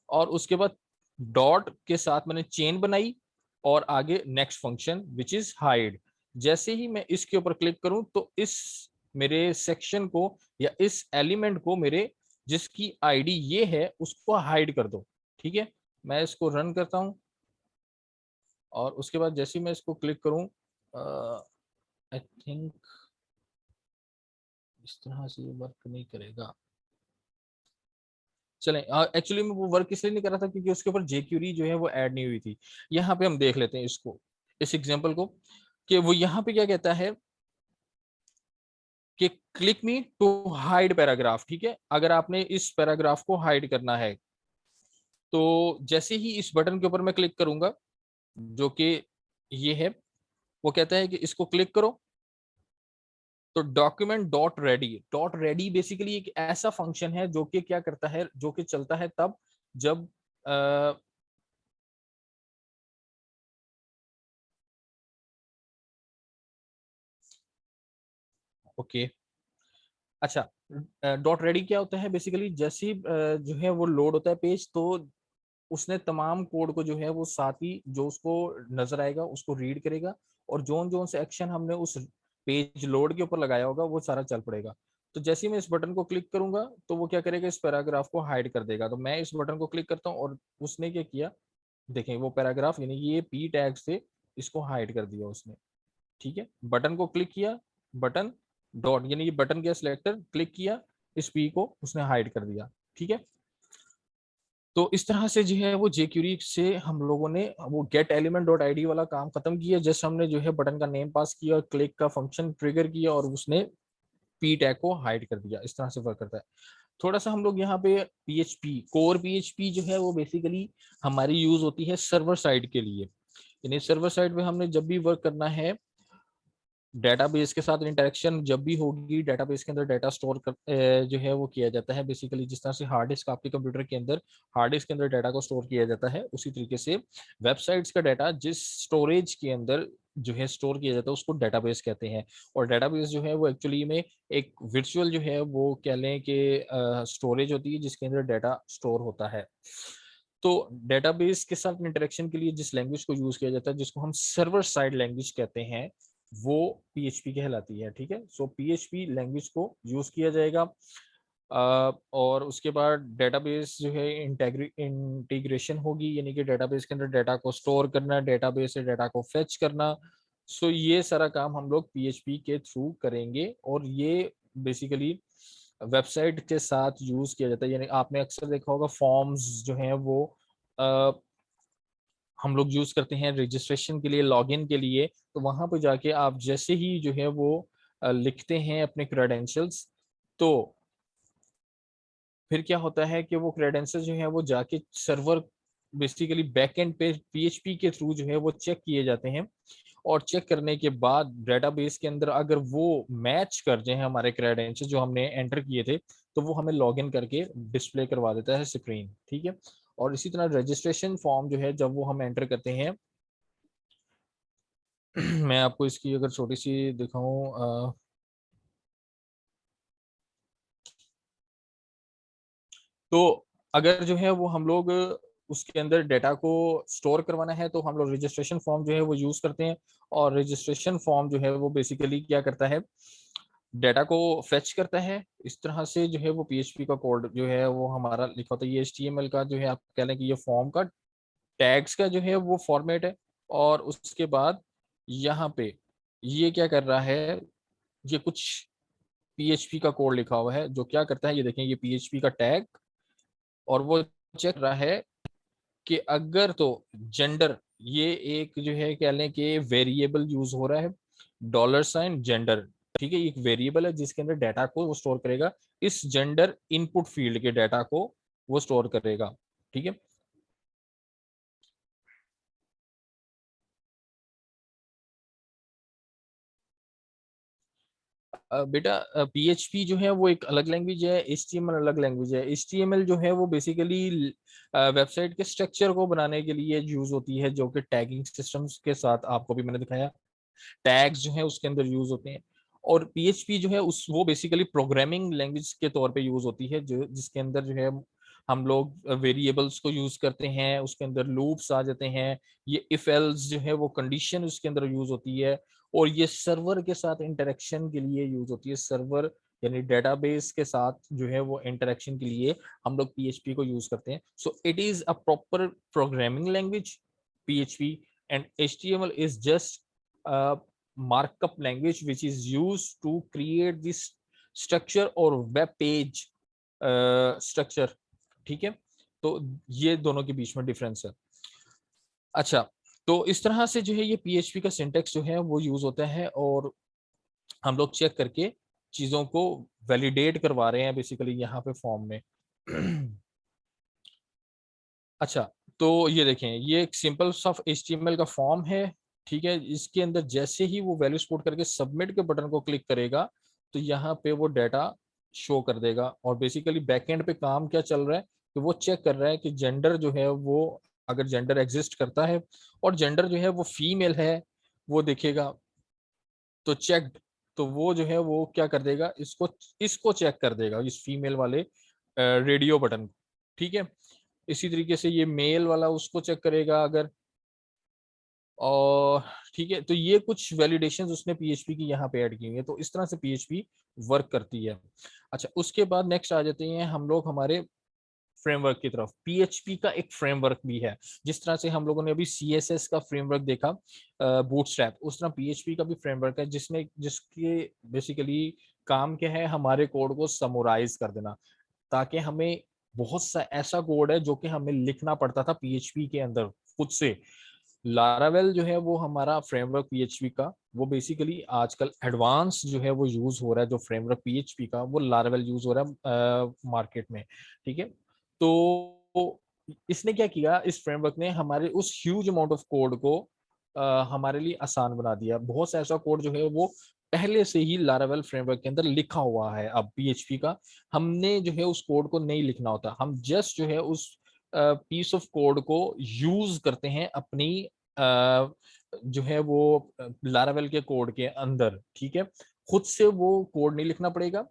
और उसके बाद डॉट के साथ मैंने चेन बनाई और आगे next function which is hide. जैसे ही मैं इसके ऊपर क्लिक करूं तो इस मेरे सेक्शन को या इस एलिमेंट को, मेरे जिसकी आईडी ये है, उसको हाइड कर दो। ठीक है, मैं इसको रन करता हूं और उसके बाद जैसे ही मैं इसको क्लिक करूं, आई थिंक इस तरह से ये वर्क नहीं करेगा। चलें, एक्चुअली में वो वर्क इसलिए नहीं कर रहा था क्योंकि उसके ऊपर जेक्यूरी जो है वो ऐड नहीं हुई थी। यहाँ पे हम देख लेते हैं इसको, इस एग्जांपल को, कि वो यहाँ पे क्या कहता है कि click me to hide paragraph. ठीक है, अगर आपने इस पैराग्राफ को हाइड करना है तो जैसे ही इस बटन के ऊपर मैं क्लिक करूंगा, जो कि ये है, वो कहता है कि इसको क्लिक करो। तो डॉक्यूमेंट डॉट रेडी बेसिकली एक ऐसा फंक्शन है जो कि क्या करता है, जो कि चलता है तब जब ओके अच्छा, डॉट रेडी क्या होता है बेसिकली, जैसे ही जो है वो लोड होता है पेज, तो उसने तमाम कोड को जो है वो साथ ही जो उसको नजर आएगा उसको रीड करेगा, और जोन जोन से एक्शन हमने उस पेज लोड के ऊपर लगाया होगा वो सारा चल पड़ेगा। तो जैसे ही मैं इस बटन को क्लिक करूंगा तो वो क्या करेगा, इस पैराग्राफ को हाइड कर देगा। तो मैं इस बटन को क्लिक करता हूँ और उसने क्या किया, देखें वो पैराग्राफ यानी ये पी टैग से इसको हाइड कर दिया उसने। ठीक है, बटन को क्लिक किया, बटन डॉट यानी ये बटन गया सिलेक्टर, क्लिक किया, इस पी को उसने हाइड कर दिया। ठीक है, तो इस तरह से जो है वो जेक्यूरी से हम लोगों ने वो गेट एलिमेंट डॉट आईडी वाला काम खत्म किया। जस्ट हमने जो है बटन का नेम पास किया और क्लिक का फंक्शन ट्रिगर किया और उसने पी टैग को हाइड कर दिया। इस तरह से वर्क करता है। थोड़ा सा हम लोग यहाँ पे पीएचपी, कोर पीएचपी जो है वो बेसिकली हमारी यूज होती है सर्वर साइड के लिए। यानी सर्वर साइड में हमने जब भी वर्क करना है, डेटाबेस के साथ इंटरेक्शन जब भी होगी, डेटाबेस के अंदर डाटा स्टोर कर जो है वो किया जाता है। बेसिकली जिस तरह से हार्ड डिस्क आपके कंप्यूटर के अंदर, हार्ड डिस्क के अंदर डाटा को स्टोर किया जाता है, उसी तरीके से वेबसाइट्स का डाटा जिस स्टोरेज के अंदर जो है स्टोर किया जाता है उसको डेटाबेस कहते हैं। और डेटाबेस जो है वो एक्चुअली में एक वर्चुअल जो है वो कह लें कि स्टोरेज होती है जिसके अंदर डाटा स्टोर होता है। तो डेटाबेस के साथ इंटरेक्शन के लिए जिस लैंग्वेज को यूज किया जाता है, जिसको हम सर्वर साइड लैंग्वेज कहते हैं, वो पीएचपी कहलाती है। ठीक है, सो पीएचपी लैंग्वेज को यूज किया जाएगा। और उसके बाद डेटाबेस जो है इंटीग्रेशन होगी, यानी कि डेटाबेस के अंदर डाटा को स्टोर करना, डेटाबेस से डाटा को फेच करना। सो ये सारा काम हम लोग पीएचपी के थ्रू करेंगे और ये बेसिकली वेबसाइट के साथ यूज किया जाता है। यानी आपने अक्सर देखा होगा फॉर्म्स जो हैं वो हम लोग यूज करते हैं रजिस्ट्रेशन के लिए, लॉगिन के लिए। तो वहां पर जाके आप जैसे ही जो है वो लिखते हैं अपने क्रेडेंशियल्स, तो फिर क्या होता है कि वो क्रेडेंशियल जो है वो जाके सर्वर बेसिकली बैकएंड पे पीएचपी के थ्रू जो है वो चेक किए जाते हैं। और चेक करने के बाद डेटाबेस के अंदर अगर वो मैच कर जाए हमारे क्रेडेंशियल जो हमने एंटर किए थे, तो वो हमें लॉगिन करके डिस्प्ले करवा देता है स्क्रीन। ठीक है, और इसी तरह रजिस्ट्रेशन फॉर्म जो है जब वो हम एंटर करते हैं मैं आपको इसकी अगर छोटी सी दिखाऊं, तो अगर जो है वो हम लोग उसके अंदर डेटा को स्टोर करवाना है तो हम लोग रजिस्ट्रेशन फॉर्म जो है वो यूज करते हैं। और रजिस्ट्रेशन फॉर्म जो है वो बेसिकली क्या करता है, डाटा को फेच करता है। इस तरह से जो है वो पीएचपी का कोड जो है वो हमारा लिखा होता है। ये एचटीएमएल का जो है आप कह लें कि ये फॉर्म का टैग्स का जो है वो फॉर्मेट है। और उसके बाद यहाँ पे ये क्या कर रहा है, ये कुछ PHP का कोड लिखा हुआ है जो क्या करता है, ये देखें, ये PHP का टैग, और वो चेक रहा है कि अगर तो जेंडर, ये एक जो है कह लें कि वेरिएबल यूज हो रहा है, $ जेंडर, ठीक है, एक वेरिएबल है जिसके अंदर डाटा को वो स्टोर करेगा, इस जेंडर इनपुट फील्ड के डाटा को वो स्टोर करेगा, ठीक है। बेटा PHP जो है वो एक अलग लैंग्वेज है, HTML अलग लैंग्वेज है। HTML जो है वो बेसिकली वेबसाइट के स्ट्रक्चर को बनाने के लिए यूज होती है, जो कि टैगिंग सिस्टम्स के साथ आपको भी मैंने दिखाया, टैग्स जो है उसके अंदर यूज होते हैं। और PHP जो है उस वो बेसिकली प्रोग्रामिंग लैंग्वेज के तौर पे यूज होती है, जो जिसके अंदर जो है हम लोग वेरिएबल्स को यूज करते हैं, उसके अंदर लूप्स आ जाते हैं, ये इफ एल्स जो है वो कंडीशन उसके अंदर यूज होती है, और ये सर्वर के साथ इंटरेक्शन के लिए यूज होती है। सर्वर यानी डेटाबेस के साथ जो है वो इंटरेक्शन के लिए हम लोग PHP को यूज करते हैं। So it is a proper programming language PHP, and HTML is just markup language which is used to create this structure और web page structure, ठीक है। तो ये दोनों के बीच में डिफरेंस है। अच्छा, तो इस तरह से जो है ये PHP का सिंटेक्स जो है वो यूज होता है, और हम लोग चेक करके चीजों को वैलिडेट करवा रहे हैं बेसिकली यहाँ पे फॉर्म में। अच्छा, तो ये देखें, ये एक सिंपल सा HTML का फॉर्म है, ठीक है। इसके अंदर जैसे ही वो वैल्यू स्पोर्ट करके सबमिट के बटन को क्लिक करेगा तो यहाँ पे वो डाटा शो कर देगा। और बेसिकली बैकएंड पे काम क्या चल रहा है, तो वो चेक कर रहा है कि जेंडर जो है वो, अगर जेंडर एग्जिस्ट करता है और जेंडर जो है वो फीमेल है, वो देखेगा तो चेक्ड, तो वो जो है वो क्या कर देगा, इसको इसको चेक कर देगा, इस फीमेल वाले रेडियो बटन, ठीक है। इसी तरीके से ये मेल वाला उसको चेक करेगा अगर, और ठीक है। तो ये कुछ वैलिडेशंस उसने PHP की यहाँ पे ऐड की हुई है। तो इस तरह से PHP वर्क करती है। अच्छा, उसके बाद नेक्स्ट आ जाते हैं हम लोग हमारे फ्रेमवर्क की तरफ। PHP का एक फ्रेमवर्क भी है, जिस तरह से हम लोगों ने अभी CSS का फ्रेमवर्क देखा बूटस्ट्रैप, उस तरह PHP का भी फ्रेमवर्क है जिसके बेसिकली काम क्या है, हमारे कोड को समराइज कर देना, ताकि हमें बहुत सा ऐसा कोड है जो कि हमें लिखना पड़ता था PHP के अंदर खुद से। लारावेल जो है वो हमारा फ्रेमवर्क PHP का, वो बेसिकली आजकल एडवांस जो है वो यूज हो रहा है, जो फ्रेमवर्क PHP का वो लारावेल यूज हो रहा है मार्केट में, ठीक है। तो इसने क्या किया, इस फ्रेमवर्क ने हमारे उस ह्यूज अमाउंट ऑफ कोड को हमारे लिए आसान बना दिया। बहुत सा ऐसा कोड जो है वो पहले से ही लारावेल फ्रेमवर्क के अंदर लिखा हुआ है। अब PHP का हमने जो है उस कोड को नहीं लिखना होता, हम जस्ट जो है उस पीस ऑफ कोड को यूज करते हैं अपनी जो है वो लारावेल के कोड के अंदर, ठीक है। खुद से वो कोड नहीं लिखना पड़ेगा,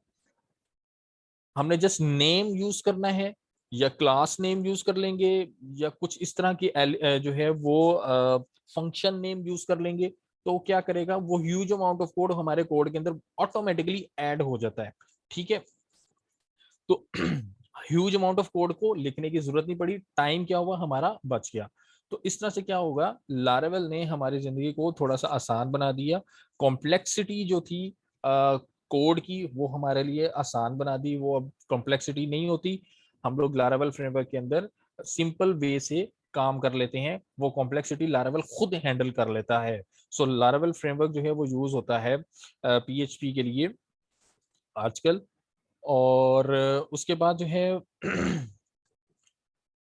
हमने जस्ट नेम यूज करना है, या क्लास नेम यूज कर लेंगे, या कुछ इस तरह की जो है वो फंक्शन नेम यूज कर लेंगे। तो क्या करेगा, वो ह्यूज अमाउंट ऑफ कोड हमारे कोड के अंदर ऑटोमेटिकली ऐड हो जाता है, ठीक है। तो ह्यूज अमाउंट ऑफ कोड को लिखने की जरूरत नहीं पड़ी, टाइम क्या हुआ, हमारा बच गया। तो इस तरह से क्या होगा, लारावेल ने हमारी जिंदगी को थोड़ा सा आसान बना दिया। कॉम्प्लेक्सिटी जो थी कोड की, वो हमारे लिए आसान बना दी, वो अब कॉम्प्लेक्सिटी नहीं होती। हम लोग लारावेल फ्रेमवर्क के अंदर सिंपल वे से काम कर लेते हैं, वो कॉम्प्लेक्सिटी लारावेल खुद हैंडल कर लेता है। सो लारावेल फ्रेमवर्क जो है वो यूज होता है PHP के लिए आजकल। और उसके बाद जो है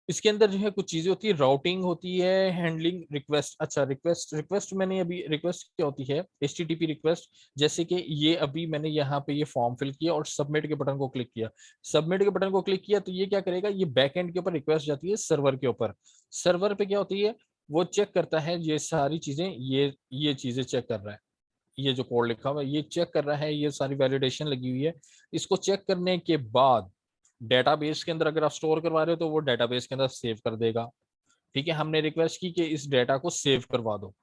इसके अंदर जो है कुछ चीजें होती है, राउटिंग होती है, हैंडलिंग रिक्वेस्ट। अच्छा, रिक्वेस्ट मैंने अभी, रिक्वेस्ट क्या होती है, HTTP रिक्वेस्ट। जैसे कि ये अभी मैंने यहाँ पे ये फॉर्म फिल किया और सबमिट के बटन को क्लिक किया, सबमिट के बटन को क्लिक किया, तो ये क्या करेगा, ये बैकएंड के ऊपर रिक्वेस्ट जाती है सर्वर के ऊपर। सर्वर पे क्या होती है, वो चेक करता है ये सारी चीजें, ये चीजें चेक कर रहा है, ये जो कोड लिखा हुआ है ये चेक कर रहा है, ये सारी वैलिडेशन लगी हुई है। इसको चेक करने के बाद डेटाबेस के अंदर अगर आप स्टोर करवा रहे हो तो वो डेटाबेस के अंदर सेव कर देगा, ठीक है। हमने रिक्वेस्ट की कि इस डेटा को सेव करवा दो,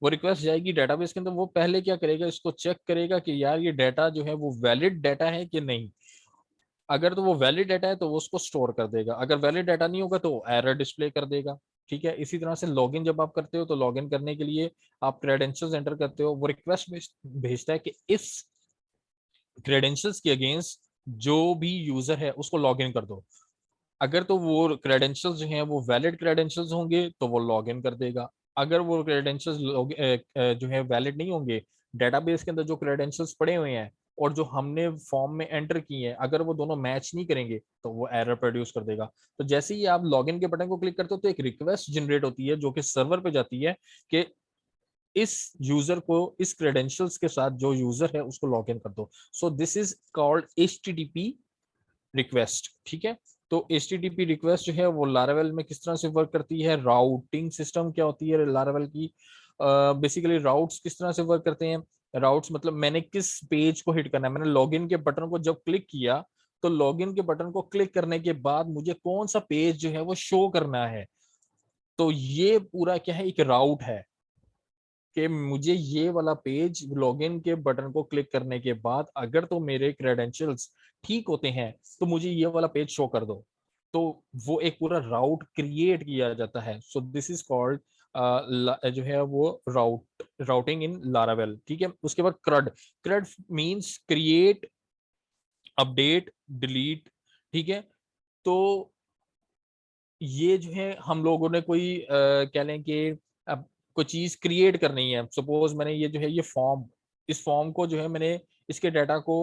वो रिक्वेस्ट जाएगी डेटाबेस के अंदर, वो पहले क्या करेगा, इसको चेक करेगा कि यार ये डाटा जो है वो वैलिड डाटा है कि नहीं। अगर तो वो वैलिड डाटा है तो वो उसको स्टोर कर देगा, अगर वैलिड डाटा नहीं होगा तो एरर डिस्प्ले कर देगा, ठीक है। इसी तरह से लॉगिन जब आप करते हो तो लॉगिन करने के लिए आप क्रेडेंशियल्स एंटर करते हो, वो रिक्वेस्ट भेजता है कि इस क्रेडेंशियल्स के अगेंस्ट जो भी यूजर है उसको लॉगिन कर दो। अगर तो वो क्रेडेंशियल्स जो हैं वो वैलिड क्रेडेंशियल्स होंगे तो वो लॉगिन कर देगा। अगर वो क्रेडेंशियल्स जो है वैलिड नहीं होंगे, डेटाबेस के अंदर जो क्रेडेंशियल्स पड़े हुए हैं और जो हमने फॉर्म में एंटर किए हैं, अगर वो दोनों मैच नहीं करेंगे तो वो एरर प्रोड्यूस कर देगा। तो जैसे ही आप लॉगिन के बटन को क्लिक करते हो तो एक रिक्वेस्ट जनरेट होती है जो कि सर्वर पे जाती है कि इस यूजर को इस क्रेडेंशियल्स के साथ जो यूजर है उसको लॉगिन कर दो। So this is called HTTP request. ठीक है। तो HTTP रिक्वेस्ट जो है वो लारावेल में किस तरह से वर्क करती है, राउटिंग सिस्टम क्या होती है लारावेल की, बेसिकली राउट्स किस तरह से वर्क करते हैं। राउट्स मतलब मैंने किस पेज को हिट करना है, मैंने लॉगिन के बटन को जब क्लिक किया तो लॉगिन के बटन को क्लिक करने के बाद मुझे कौन सा पेज जो है वो शो करना है। तो ये पूरा क्या है, एक राउट है कि मुझे ये वाला पेज लॉगिन के बटन को क्लिक करने के बाद अगर तो मेरे क्रेडेंशियल्स ठीक होते हैं तो मुझे ये वाला पेज शो कर दो। तो वो एक पूरा राउट क्रिएट किया जाता है। सो दिस इज कॉल्ड जो है वो राउटिंग इन लारावेल। ठीक है। उसके बाद क्रड। क्रड मींस क्रिएट, अपडेट, डिलीट। ठीक है। तो ये जो है हम लोगों ने कोई कह लें कि अब कोई चीज क्रिएट करनी है, सपोज मैंने ये जो है ये फॉर्म, इस फॉर्म को जो है मैंने इसके डाटा को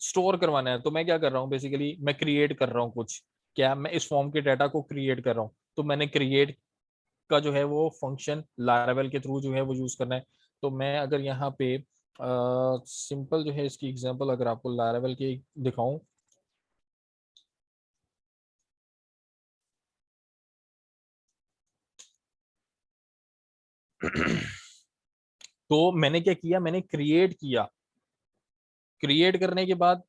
स्टोर करवाना है, तो मैं क्या कर रहा हूँ, बेसिकली मैं क्रिएट कर रहा हूँ कुछ, क्या मैं इस फॉर्म के डाटा को क्रिएट कर रहा हूँ। तो मैंने क्रिएट का जो है वो फंक्शन लारावेल के थ्रू जो है वो यूज करना है। तो मैं अगर यहाँ पे सिंपल जो है इसकी एग्जांपल अगर आपको लारावेल की दिखाऊं, तो मैंने क्या किया, मैंने क्रिएट किया। क्रिएट करने के बाद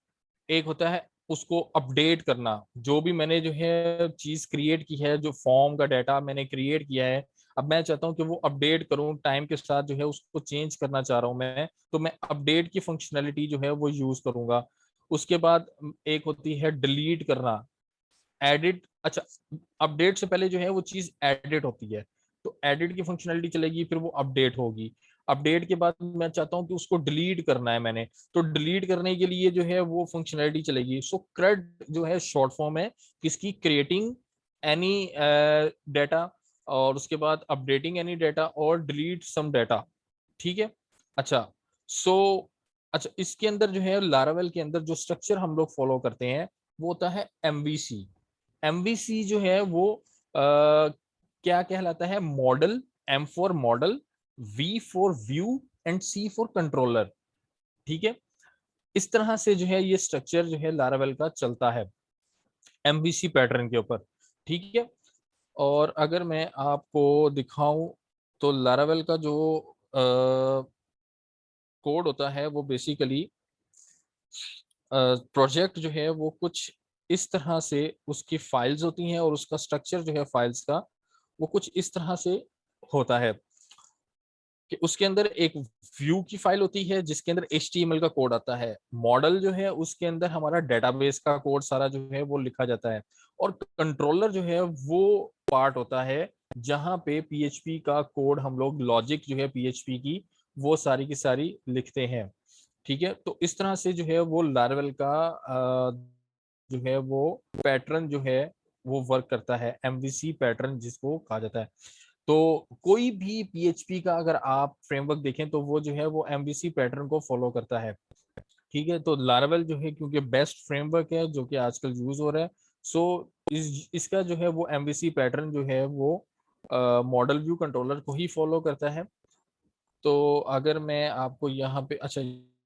एक होता है उसको अपडेट करना। जो भी मैंने जो है चीज क्रिएट की है, जो फॉर्म का डाटा मैंने क्रिएट किया है, अब मैं चाहता हूं कि वो अपडेट करूं टाइम के साथ, जो है उसको चेंज करना चाह रहा हूं मैं, तो मैं अपडेट की फंक्शनैलिटी जो है वो यूज करूंगा। उसके बाद एक होती है डिलीट करना, एडिट। अच्छा, अपडेट से पहले जो है वो चीज एडिट होती है, तो एडिट की फंक्शनैलिटी चलेगी, फिर वो अपडेट होगी। अपडेट के बाद मैं चाहता हूं कि उसको डिलीट करना है मैंने, तो डिलीट करने के लिए जो है वो फंक्शनैलिटी चलेगी। सो CRUD जो है शॉर्ट फॉर्म है किसकी, क्रिएटिंग एनी डाटा, और उसके बाद अपडेटिंग एनी डाटा और डिलीट सम डाटा। ठीक है। अच्छा, सो अच्छा इसके अंदर जो है लारावेल के अंदर जो स्ट्रक्चर हम लोग फॉलो करते हैं वो होता है MVC। MVC जो है वो क्या कहलाता है, model, M for model, V for view and C for controller. ठीक है। इस तरह से जो है ये स्ट्रक्चर जो है लारावेल का चलता है MVC पैटर्न के ऊपर। ठीक है। और अगर मैं आपको दिखाऊं तो लारावेल का जो कोड होता है वो बेसिकली प्रोजेक्ट जो है वो कुछ इस तरह से उसकी फाइल्स होती हैं, और उसका स्ट्रक्चर जो है फाइल्स का वो कुछ इस तरह से होता है कि उसके अंदर एक व्यू की फाइल होती है जिसके अंदर HTML का कोड आता है। मॉडल जो है उसके अंदर हमारा डेटाबेस का कोड सारा जो है वो लिखा जाता है। और कंट्रोलर जो है वो पार्ट होता है जहां पे PHP का कोड, हम लोग लॉजिक जो है PHP की वो सारी की सारी लिखते हैं। ठीक है। तो इस तरह से जो है वो लारावेल का जो है वो पैटर्न जो है वो वर्क करता है, MVC पैटर्न जिसको कहा जाता है। तो कोई भी PHP का अगर आप फ्रेमवर्क देखें तो वो जो है वो MVC पैटर्न को फॉलो करता है। ठीक है। तो लारावेल जो है क्योंकि बेस्ट फ्रेमवर्क है जो कि आजकल यूज हो रहा है, सो इसका जो है वो MVC पैटर्न जो है वो मॉडल व्यू कंट्रोलर को ही फॉलो करता है। तो अगर मैं आपको यहाँ पे, अच्छा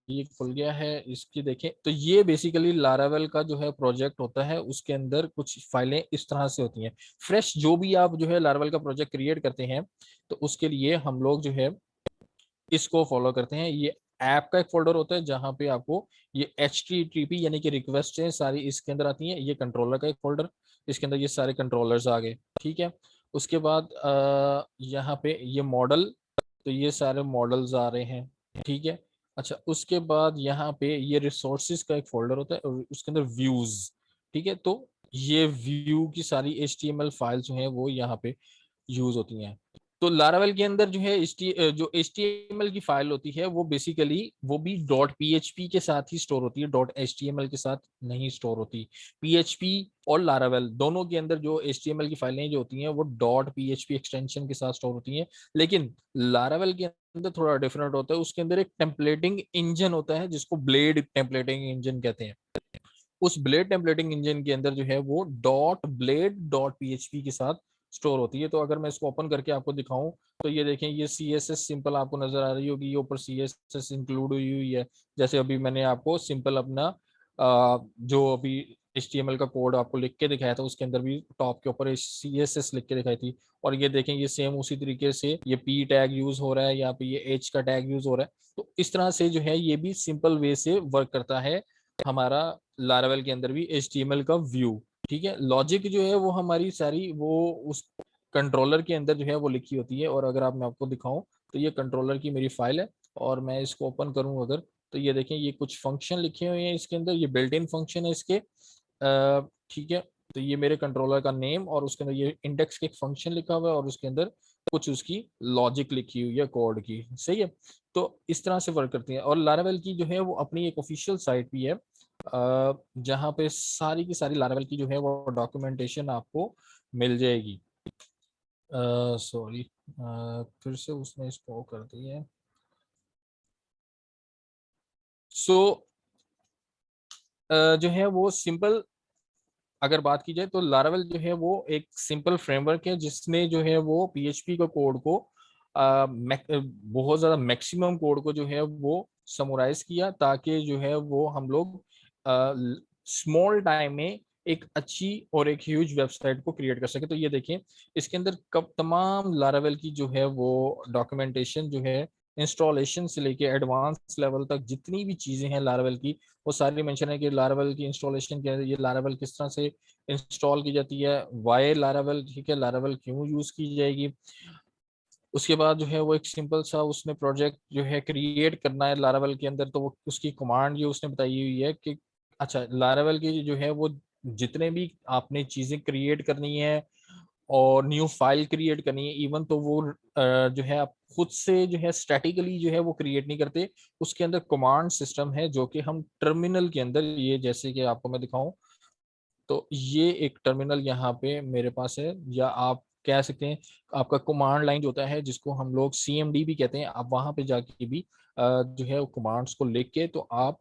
ये खुल गया है, इसकी देखें तो ये बेसिकली लारावेल का जो है प्रोजेक्ट होता है, उसके अंदर कुछ फाइलें इस तरह से होती हैं। फ्रेश जो भी आप जो है लारावेल का प्रोजेक्ट क्रिएट करते हैं तो उसके लिए हम लोग जो है इसको फॉलो करते हैं। ये ऐप का एक फोल्डर होता है जहां पे आपको ये HTTP यानी कि रिक्वेस्ट है सारी इसके अंदर आती हैं। ये कंट्रोलर का एक फोल्डर, इसके अंदर ये सारे कंट्रोलर्स आ गए। ठीक है। उसके बाद यहाँ पे ये मॉडल, तो ये सारे मॉडल्स आ रहे हैं। ठीक है। अच्छा, उसके बाद यहाँ पे ये रिसोर्सेज का एक फोल्डर होता है और उसके अंदर व्यूज। ठीक है। तो ये व्यू की सारी HTML फाइल्स जो हैं वो यहाँ पे यूज होती हैं। तो लारावेल के अंदर जो है जो HTML की फाइल होती है वो बेसिकली वो भी .php के साथ ही स्टोर होती है, .html के साथ नहीं स्टोर होती। PHP और लारावेल दोनों के अंदर जो HTML की फाइलें जो होती हैं वो .php एक्सटेंशन के साथ स्टोर होती हैं, लेकिन लारावेल के अंदर थोड़ा डिफरेंट होता है। उसके अंदर एक टेम्पलेटिंग इंजन होता है जिसको ब्लेड टेम्पलेटिंग इंजन कहते हैं। उस ब्लेड टेम्पलेटिंग इंजन के अंदर जो है वो .blade.php के साथ स्टोर होती है। तो अगर मैं इसको ओपन करके आपको दिखाऊं तो ये देखें, ये CSS सिंपल आपको नजर आ रही होगी, ये ऊपर CSS इंक्लूड हुई है। जैसे अभी मैंने आपको सिंपल अपना जो अभी HTML का कोड आपको लिख के दिखाया था उसके अंदर भी टॉप के ऊपर CSS लिख के दिखाई थी। और ये देखें, ये सेम उसी तरीके से ये P टैग यूज हो रहा है, यहाँ पे ये H का टैग यूज हो रहा है। तो इस तरह से जो है ये भी सिंपल वे से वर्क करता है हमारा लारावेल के अंदर भी HTML का व्यू। ठीक है, लॉजिक जो है वो हमारी सारी वो उस कंट्रोलर के अंदर जो है वो लिखी होती है। और अगर आप मैं आपको दिखाऊं तो ये कंट्रोलर की मेरी फाइल है और मैं इसको ओपन करूं अगर, तो ये देखें ये कुछ फंक्शन लिखे हुए हैं इसके अंदर, ये बिल्ट इन फंक्शन है इसके। ठीक है, तो ये मेरे कंट्रोलर का नेम और उसके अंदर ये इंडेक्स के एक फंक्शन लिखा हुआ है और उसके अंदर कुछ उसकी लॉजिक लिखी हुई है कोड की। सही है, तो इस तरह से वर्क करती है। और लारावेल की जो है वो अपनी एक ऑफिशियल साइट भी है जहाँ पे सारी की सारी लारावेल की जो है वो डॉक्यूमेंटेशन आपको मिल जाएगी। सॉरी, फिर से उसने इसको कर दी है। सो जो है वो सिंपल अगर बात की जाए तो लारावेल जो है वो एक सिंपल फ्रेमवर्क है जिसने जो है वो PHP का कोड को बहुत ज़्यादा मैक्सिमम कोड को जो है वो समराइज किया ताकि जो है वो हम लोग स्मॉल टाइम में एक अच्छी और एक ह्यूज वेबसाइट को क्रिएट कर सके। तो ये देखें, इसके अंदर कब तमाम लारावेल की जो है वो डॉक्यूमेंटेशन जो है इंस्टॉलेशन से लेके एडवांस लेवल तक जितनी भी चीज़ें हैं लारावेल की वो सारी मेंशन है कि लारावेल की इंस्टॉलेशन क्या है, ये लारावेल किस तरह से इंस्टॉल की जाती है, वाई लारावेल, ठीक है, लारावेल क्यों यूज की जाएगी। उसके बाद जो है वो एक सिंपल सा उसने प्रोजेक्ट जो है क्रिएट करना है लारावेल के अंदर, तो वो उसकी कमांड जो उसने बताई हुई है कि अच्छा लारावेल की जो है वो जितने भी आपने चीजें क्रिएट करनी है और न्यू फाइल क्रिएट करनी है, इवन तो वो जो है आप खुद से जो है स्टैटिकली जो है वो क्रिएट नहीं करते। उसके अंदर कमांड सिस्टम है जो कि हम टर्मिनल के अंदर, ये जैसे कि आपको मैं दिखाऊं तो ये एक टर्मिनल यहाँ पे मेरे पास है, या आप कह सकते हैं आपका कमांड लाइन जो होता है जिसको हम लोग CMD भी कहते हैं, आप वहां पे जाके भी जो है कमांड्स को लिख के तो आप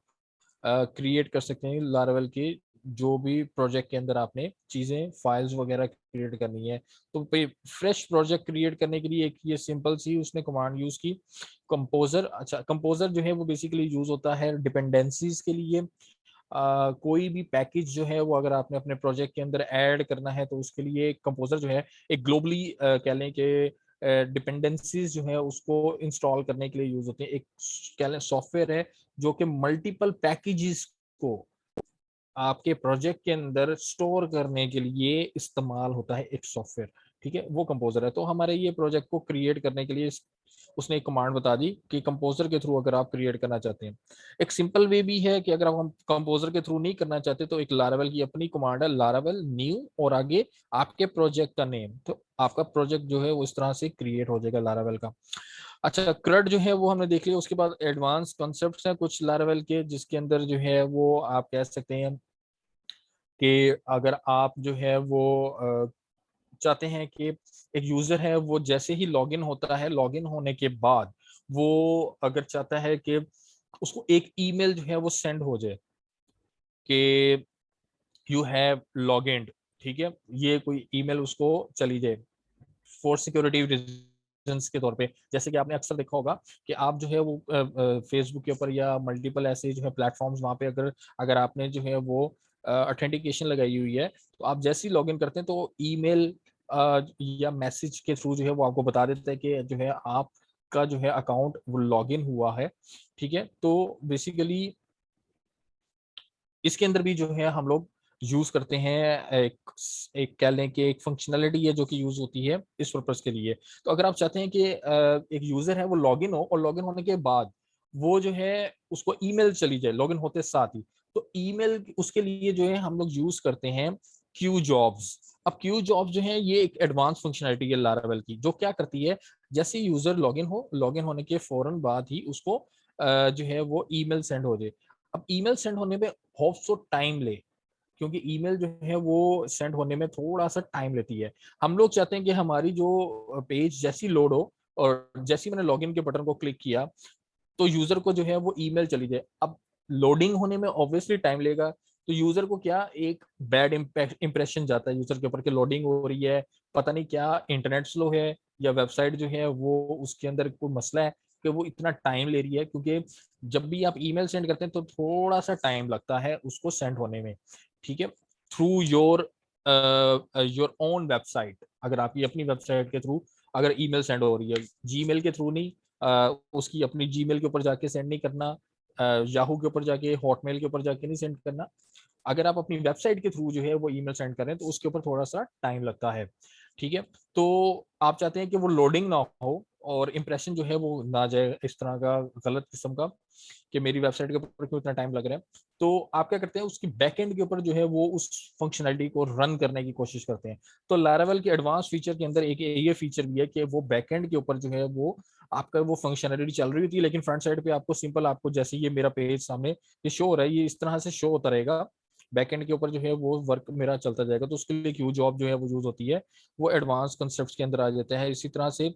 क्रिएट कर सकते हैं लारावेल के जो भी प्रोजेक्ट के अंदर आपने चीजें फाइल्स वगैरह क्रिएट करनी है। तो फ्रेश प्रोजेक्ट क्रिएट करने के लिए एक ये सिंपल सी उसने कमांड यूज की, कंपोजर। अच्छा, कंपोजर जो है वो बेसिकली यूज होता है डिपेंडेंसीज के लिए। कोई भी पैकेज जो है वो अगर आपने अपने प्रोजेक्ट के अंदर ऐड करना है तो उसके लिए कंपोजर जो है एक ग्लोबली कह लें कि डिपेंडेंसीज जो है उसको इंस्टॉल करने के लिए यूज होते हैं। एक कह लें सॉफ्टवेयर है जो कि मल्टीपल पैकेजेस को आपके प्रोजेक्ट के अंदर स्टोर करने के लिए इस्तेमाल होता है एक सॉफ्टवेयर। ठीक है, वो कंपोजर है। तो हमारे ये प्रोजेक्ट को क्रिएट करने के लिए उसने एक कमांड बता दी कि कंपोजर के थ्रू अगर आप क्रिएट करना चाहते हैं। एक सिंपल वे भी है कि अगर हम कंपोजर के थ्रू नहीं करना चाहते तो एक लारावेल की अपनी कमांड है, लारावेल न्यू और आगे आपके प्रोजेक्ट का नेम, तो आपका प्रोजेक्ट जो है वो इस तरह से क्रिएट हो जाएगा लारावेल का। अच्छा, क्रड जो है वो हमने देख लिया। उसके बाद एडवांस कॉन्सेप्ट्स हैं कुछ लारावेल के जिसके अंदर जो है वो आप कह सकते हैं कि अगर आप जो है वो चाहते हैं कि एक यूजर है वो जैसे ही लॉगिन होता है, लॉगिन होने के बाद वो अगर चाहता है कि उसको एक ईमेल जो है वो सेंड हो जाए कि यू हैव लॉगिन्ड, ठीक है, ये कोई ईमेल उसको चली जाए फॉर सिक्योरिटी रीजंस के तौर पे। जैसे कि आपने अक्सर देखा होगा कि आप जो है वो फेसबुक के ऊपर या मल्टीपल ऐसे जो है प्लेटफॉर्म्स वहाँ पे अगर अगर आपने जो है वो ऑथेंटिकेशन लगाई हुई है तो आप जैसे ही लॉगिन करते हैं तो ईमेल या मैसेज के थ्रू जो है वो आपको बता देता है कि जो है आपका जो है अकाउंट वो लॉगिन हुआ है। ठीक है, तो बेसिकली इसके अंदर भी जो है हम लोग यूज करते हैं एक एक कह लें कि एक फंक्शनलिटी है जो कि यूज होती है इस पर्पज के लिए। तो अगर आप चाहते हैं कि एक यूजर है वो लॉगिन हो और लॉगिन होने के बाद वो जो है उसको ईमेल चली जाए लॉगिन होते साथ ही, तो ईमेल उसके लिए जो है हम लोग यूज करते हैं क्यू जॉब्स। अब क्यू जॉब जो है ये एक एडवांस फंक्शनलिटी है लारावेल की, जो क्या करती है, जैसे यूजर लॉगिन होने के फौरन बाद ही उसको जो है वो ईमेल सेंड हो जाए। अब ईमेल सेंड होने में होप सो टाइम ले, क्योंकि ईमेल जो है वो सेंड होने में थोड़ा सा टाइम लेती है। हम लोग चाहते हैं कि हमारी जो पेज जैसी लोड हो और जैसी मैंने लॉगिन के बटन को क्लिक किया तो यूजर को जो है वो ईमेल चली जाए। अब लोडिंग होने में ऑब्वियसली टाइम लेगा, तो यूजर को क्या एक बैड इंप्रेशन जाता है यूजर के ऊपर कि लोडिंग हो रही है, पता नहीं क्या इंटरनेट स्लो है या वेबसाइट जो है वो उसके अंदर कोई मसला है कि वो इतना टाइम ले रही है। क्योंकि जब भी आप ईमेल सेंड करते हैं तो थोड़ा सा टाइम लगता है उसको सेंड होने में, ठीक है, थ्रू योर ओन वेबसाइट। अगर आपकी अपनी वेबसाइट के थ्रू अगर ईमेल सेंड हो रही है, जीमेल के थ्रू नहीं, उसकी अपनी जीमेल के ऊपर जाके सेंड नहीं करना, याहू के ऊपर जाके, हॉटमेल के ऊपर जाके नहीं सेंड करना। अगर आप अपनी वेबसाइट के थ्रू जो है वो ईमेल सेंड करें तो उसके ऊपर थोड़ा सा टाइम लगता है, ठीक है। तो आप चाहते हैं कि वो लोडिंग ना हो और इंप्रेशन जो है वो ना जाए इस तरह का गलत किस्म का कि मेरी वेबसाइट के ऊपर क्यों इतना टाइम लग रहा है। तो आप क्या करते हैं, उसकी बैकएंड के ऊपर जो है वो उस फंक्शनलिटी को रन करने की कोशिश करते हैं। तो लारावेल के एडवांस फीचर के अंदर एक ये फीचर भी है कि वो बैकएंड के ऊपर जो है वो आपका वो फंक्शनलिटी चल रही होती है, लेकिन फ्रंट साइड पे आपको सिंपल, आपको जैसे ये मेरा पेज सामने ये शो हो रहा है, ये इस तरह से शो होता रहेगा। बैकएंड के ऊपर जो है वो वर्क मेरा चलता जाएगा। तो उसके लिए क्यू जॉब जो है वो यूज होती है, वो एडवांस कंसेप्ट के अंदर आ जाता है इसी तरह से।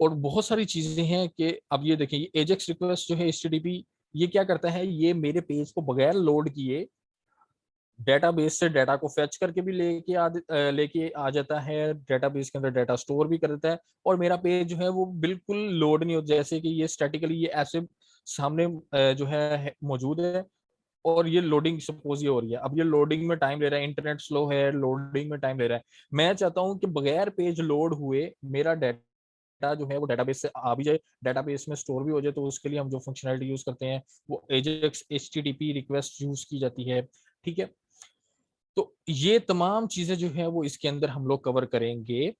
और बहुत सारी चीजें हैं कि अब ये देखिए, ये एजेक्स रिक्वेस्ट जो है HTTP, ये क्या करता है, ये मेरे पेज को बगैर लोड किए डेटाबेस से डाटा को फेच करके भी लेके आ जाता है, डेटाबेस के अंदर डाटा स्टोर भी कर देता है, और मेरा पेज जो है वो बिल्कुल लोड नहीं होता, जैसे कि ये स्टैटिकली ये ऐसे सामने जो है मौजूद है और ये लोडिंग सपोज ये हो रही है। अब ये लोडिंग में टाइम ले रहा है, इंटरनेट स्लो है, लोडिंग में टाइम ले रहा है। मैं चाहता हूं कि बगैर पेज लोड हुए मेरा डाटा जो है वो डेटाबेस से आ भी जाए, डेटाबेस में स्टोर भी हो जाए। तो उसके लिए हम जो फंक्शनलिटी यूज करते हैं वो एजेक्स HTTP रिक्वेस्ट यूज की जाती है, ठीक है। तो ये तमाम चीजें जो है वो इसके अंदर हम लोग कवर करेंगे।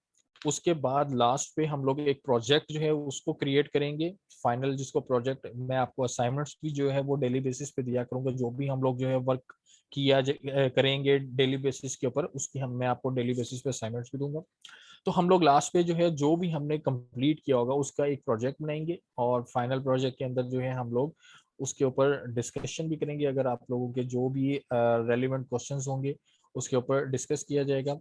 उसके बाद लास्ट पे हम लोग एक प्रोजेक्ट जो है उसको क्रिएट करेंगे फाइनल, जिसको प्रोजेक्ट मैं आपको असाइनमेंट्स भी जो है वो डेली बेसिस पे दिया करूंगा। जो भी हम लोग जो है वर्क करेंगे डेली बेसिस के ऊपर, उसकी मैं आपको डेली बेसिस पे असाइनमेंट्स भी दूंगा। तो हम लोग लास्ट पे जो है जो भी हमने कंप्लीट किया होगा उसका एक प्रोजेक्ट बनाएंगे, और फाइनल प्रोजेक्ट के अंदर जो है हम लोग उसके ऊपर डिस्कशन भी करेंगे। अगर आप लोगों के जो भी रेलिवेंट क्वेश्चंस होंगे उसके ऊपर डिस्कस किया जाएगा।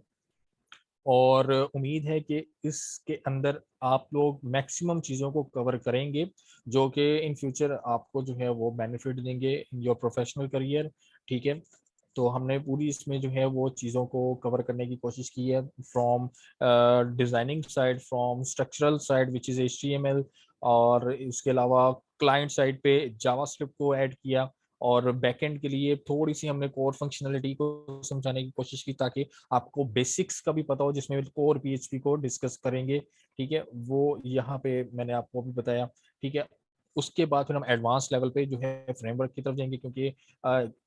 और उम्मीद है कि इसके अंदर आप लोग मैक्सिमम चीज़ों को कवर करेंगे जो कि इन फ्यूचर आपको जो है वो बेनिफिट देंगे इन योर प्रोफेशनल करियर, ठीक है। तो हमने पूरी इसमें जो है वो चीज़ों को कवर करने की कोशिश की है, from designing side, from structural side which is HTML, और इसके अलावा क्लाइंट साइड पे जावास्क्रिप्ट को ऐड किया, और बैकएंड के लिए थोड़ी सी हमने कोर फंक्शनलिटी को समझाने की कोशिश की ताकि आपको बेसिक्स का भी पता हो, जिसमें कोर PHP को डिस्कस करेंगे, ठीक है, वो यहाँ पे मैंने आपको भी बताया, ठीक है। उसके बाद फिर हम एडवांस लेवल पे जो है फ्रेमवर्क की तरफ जाएंगे, क्योंकि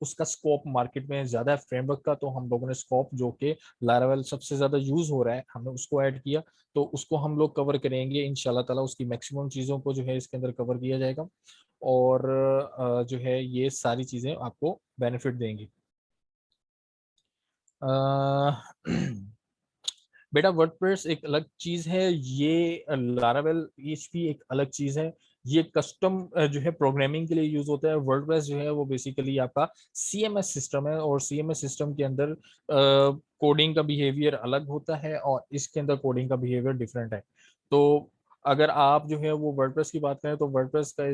उसका स्कोप मार्केट में ज़्यादा है फ्रेमवर्क का। तो हम लोगों ने स्कोप जो कि लारावेल सबसे ज़्यादा यूज़ हो रहा है हमने उसको ऐड किया, तो उसको हम लोग कवर करेंगे इंशाल्लाह ताला। उसकी मैक्सिमम चीज़ों को जो है इसके अंदर कवर किया जाएगा, और जो है ये सारी चीज़ें आपको बेनिफिट देंगी। बेटा वर्डप्रेस एक अलग चीज है, ये लारावेल PHP एक अलग चीज है। ये कस्टम जो है प्रोग्रामिंग के लिए यूज होता है। वर्डप्रेस जो है वो बेसिकली आपका CMS सिस्टम है, और CMS सिस्टम के अंदर कोडिंग का बिहेवियर अलग होता है और इसके अंदर कोडिंग का बिहेवियर डिफरेंट है। तो अगर आप जो है वो वर्डप्रेस की बात करें तो वर्डप्रेस का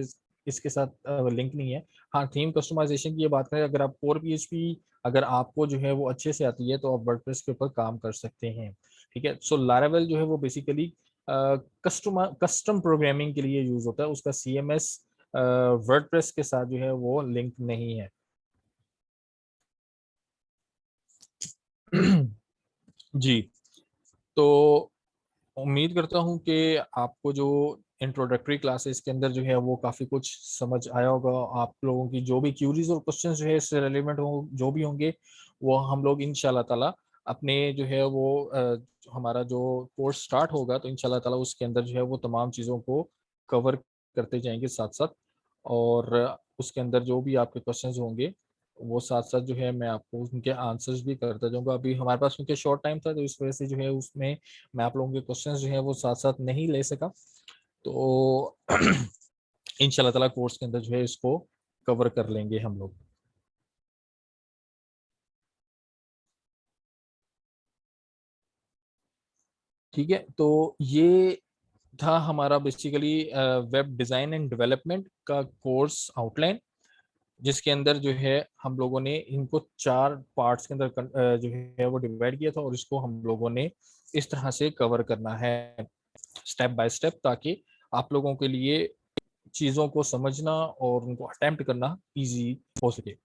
इसके साथ लिंक नहीं है। हाँ, थीम कस्टमाइजेशन की ये बात करें, अगर आप कोर PHP अगर आपको जो है वो अच्छे से आती है तो आप वर्डप्रेस के ऊपर काम कर सकते हैं, ठीक है। सो लारावेल जो है वो बेसिकली कस्टम प्रोग्रामिंग के लिए यूज होता है, उसका CMS वर्डप्रेस के साथ जो है वो लिंक नहीं है। जी, तो उम्मीद करता हूँ कि आपको जो इंट्रोडक्टरी क्लासेस के अंदर जो है वो काफ़ी कुछ समझ आया होगा। आप लोगों की जो भी क्यूरीज और क्वेश्चन जो है इससे रेलिवेंट हो जो भी होंगे वो हम लोग इंशाल्लाह ताला अपने जो है वो हमारा जो कोर्स स्टार्ट होगा तो इंशाल्लाह ताला उसके अंदर जो है वो तमाम चीज़ों को कवर करते जाएंगे साथ साथ। और उसके अंदर जो भी आपके क्वेश्चंस होंगे वो साथ साथ जो है मैं आपको उनके आंसर्स भी करता जाऊंगा। अभी हमारे पास क्योंकि शॉर्ट टाइम था तो इस वजह से जो है उसमें मैं आप लोगों के क्वेश्चंस जो है वो साथ साथ नहीं ले सका। तो इंशाल्लाह ताला कोर्स के अंदर जो है इसको कवर कर लेंगे हम लोग। ठीक है, तो ये था हमारा basically web design and development का कोर्स आउटलाइन, जिसके अंदर जो है हम लोगों ने इनको 4 पार्ट्स के अंदर जो है वो डिवाइड किया था, और इसको हम लोगों ने इस तरह से कवर करना है स्टेप बाय स्टेप, ताकि आप लोगों के लिए चीज़ों को समझना और उनको अटेम्प्ट करना इजी हो सके।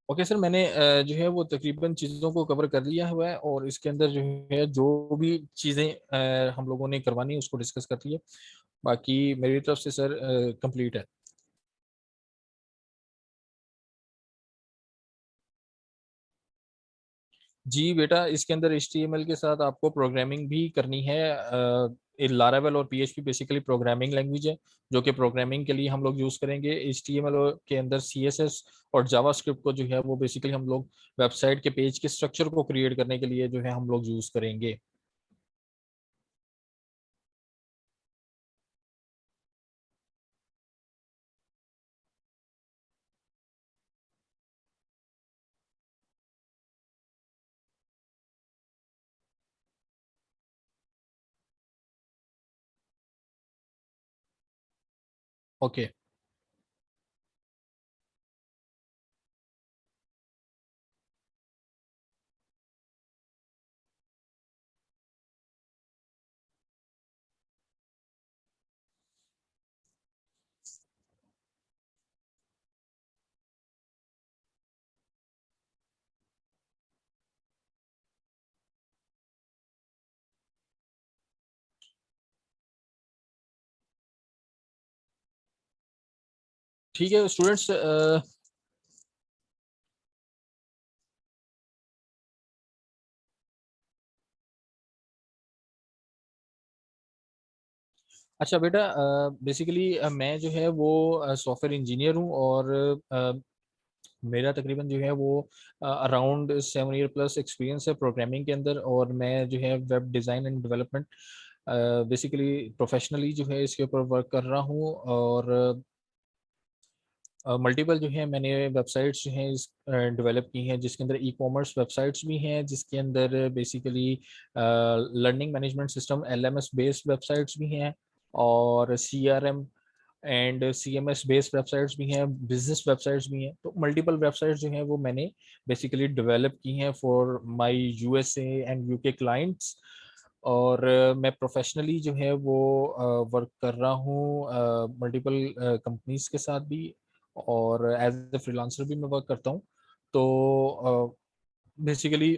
ओके सर, मैंने जो है वो तकरीबन चीज़ों को कवर कर लिया हुआ है, और इसके अंदर जो है जो भी चीज़ें हम लोगों ने करवानी है उसको डिस्कस कर लिया। बाकी मेरी तरफ से सर कंप्लीट है। जी बेटा, इसके अंदर HTML के साथ आपको प्रोग्रामिंग भी करनी है। लारावेल और PHP बेसिकली प्रोग्रामिंग लैंग्वेज है, जो कि प्रोग्रामिंग के लिए हम लोग यूज़ करेंगे। HTML के अंदर CSS और जावास्क्रिप्ट को जो है वो बेसिकली हम लोग वेबसाइट के पेज के स्ट्रक्चर को क्रिएट करने के लिए जो है हम लोग यूज़ करेंगे। ओके, ठीक है स्टूडेंट्स। अच्छा बेटा, बेसिकली मैं जो है वो सॉफ्टवेयर इंजीनियर हूँ, और मेरा तकरीबन जो है वो अराउंड 7 ईयर प्लस एक्सपीरियंस है प्रोग्रामिंग के अंदर, और मैं जो है web design and development basically professionally जो है इसके ऊपर वर्क कर रहा हूँ। और मल्टीपल जो है मैंने वेबसाइट्स जो हैं इस डेवलप की हैं, जिसके अंदर ई-कॉमर्स वेबसाइट्स भी हैं, जिसके अंदर basically learning management system LMS based websites भी हैं, और CRM and CMS based websites भी हैं, बिजनेस वेबसाइट्स भी हैं। तो मल्टीपल वेबसाइट्स जो हैं वो मैंने बेसिकली डेवलप की हैं for my USA and UK clients. और मैं प्रोफेशनली जो है वो वर्क कर रहा हूँ मल्टीपल कंपनीज के साथ भी, और एज ए फ्रीलांसर भी मैं वर्क करता हूँ। तो बेसिकली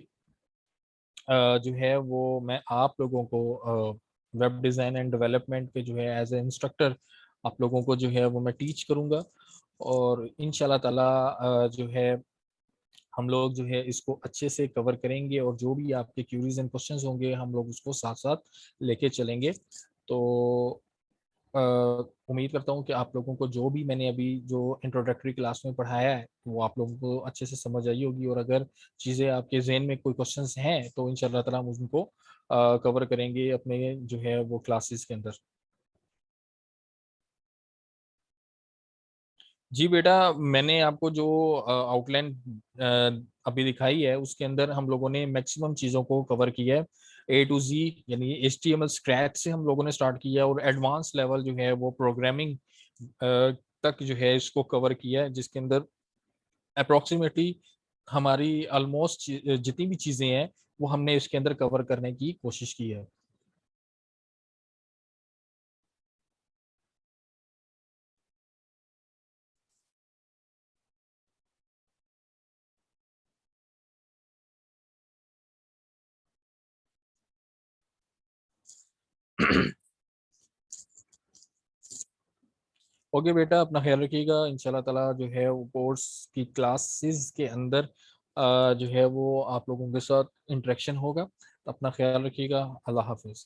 जो है वो मैं आप लोगों को वेब डिज़ाइन एंड डेवलपमेंट के जो है एज ए इंस्ट्रक्टर आप लोगों को जो है वो मैं टीच करूँगा। और इंशाल्लाह ताला जो है हम लोग जो है इसको अच्छे से कवर करेंगे, और जो भी आपके क्यूरीज एंड क्वेश्चंस होंगे हम लोग उसको साथ साथ लेके चलेंगे। तो अ, उम्मीद करता हूँ कि आप लोगों को जो भी मैंने अभी जो इंट्रोडक्टरी क्लास में पढ़ाया है वो आप लोगों को अच्छे से समझ आई होगी, और अगर चीज़ें आपके जहन में कोई क्वेश्चंस हैं तो इंशाल्लाह ताला हम उनको कवर करेंगे अपने जो है वो क्लासेस के अंदर। जी बेटा, मैंने आपको जो आउटलाइन अभी दिखाई है उसके अंदर हम लोगों ने मैक्सिमम चीज़ों को कवर किया है A to Z। यानी HTML स्क्रैच से हम लोगों ने स्टार्ट किया, और एडवांस लेवल जो है वो प्रोग्रामिंग तक जो है इसको कवर किया है, जिसके अंदर अप्रोक्सीमेटली हमारी ऑलमोस्ट जितनी भी चीज़ें हैं वो हमने इसके अंदर कवर करने की कोशिश की है। ओके बेटा, अपना ख्याल रखिएगा। इंशाल्लाह ताला जो है वो कोर्स की क्लासेस के अंदर जो है वो आप लोगों के साथ इंटरेक्शन होगा। तो अपना ख्याल रखिएगा। अल्लाह हाफिज़।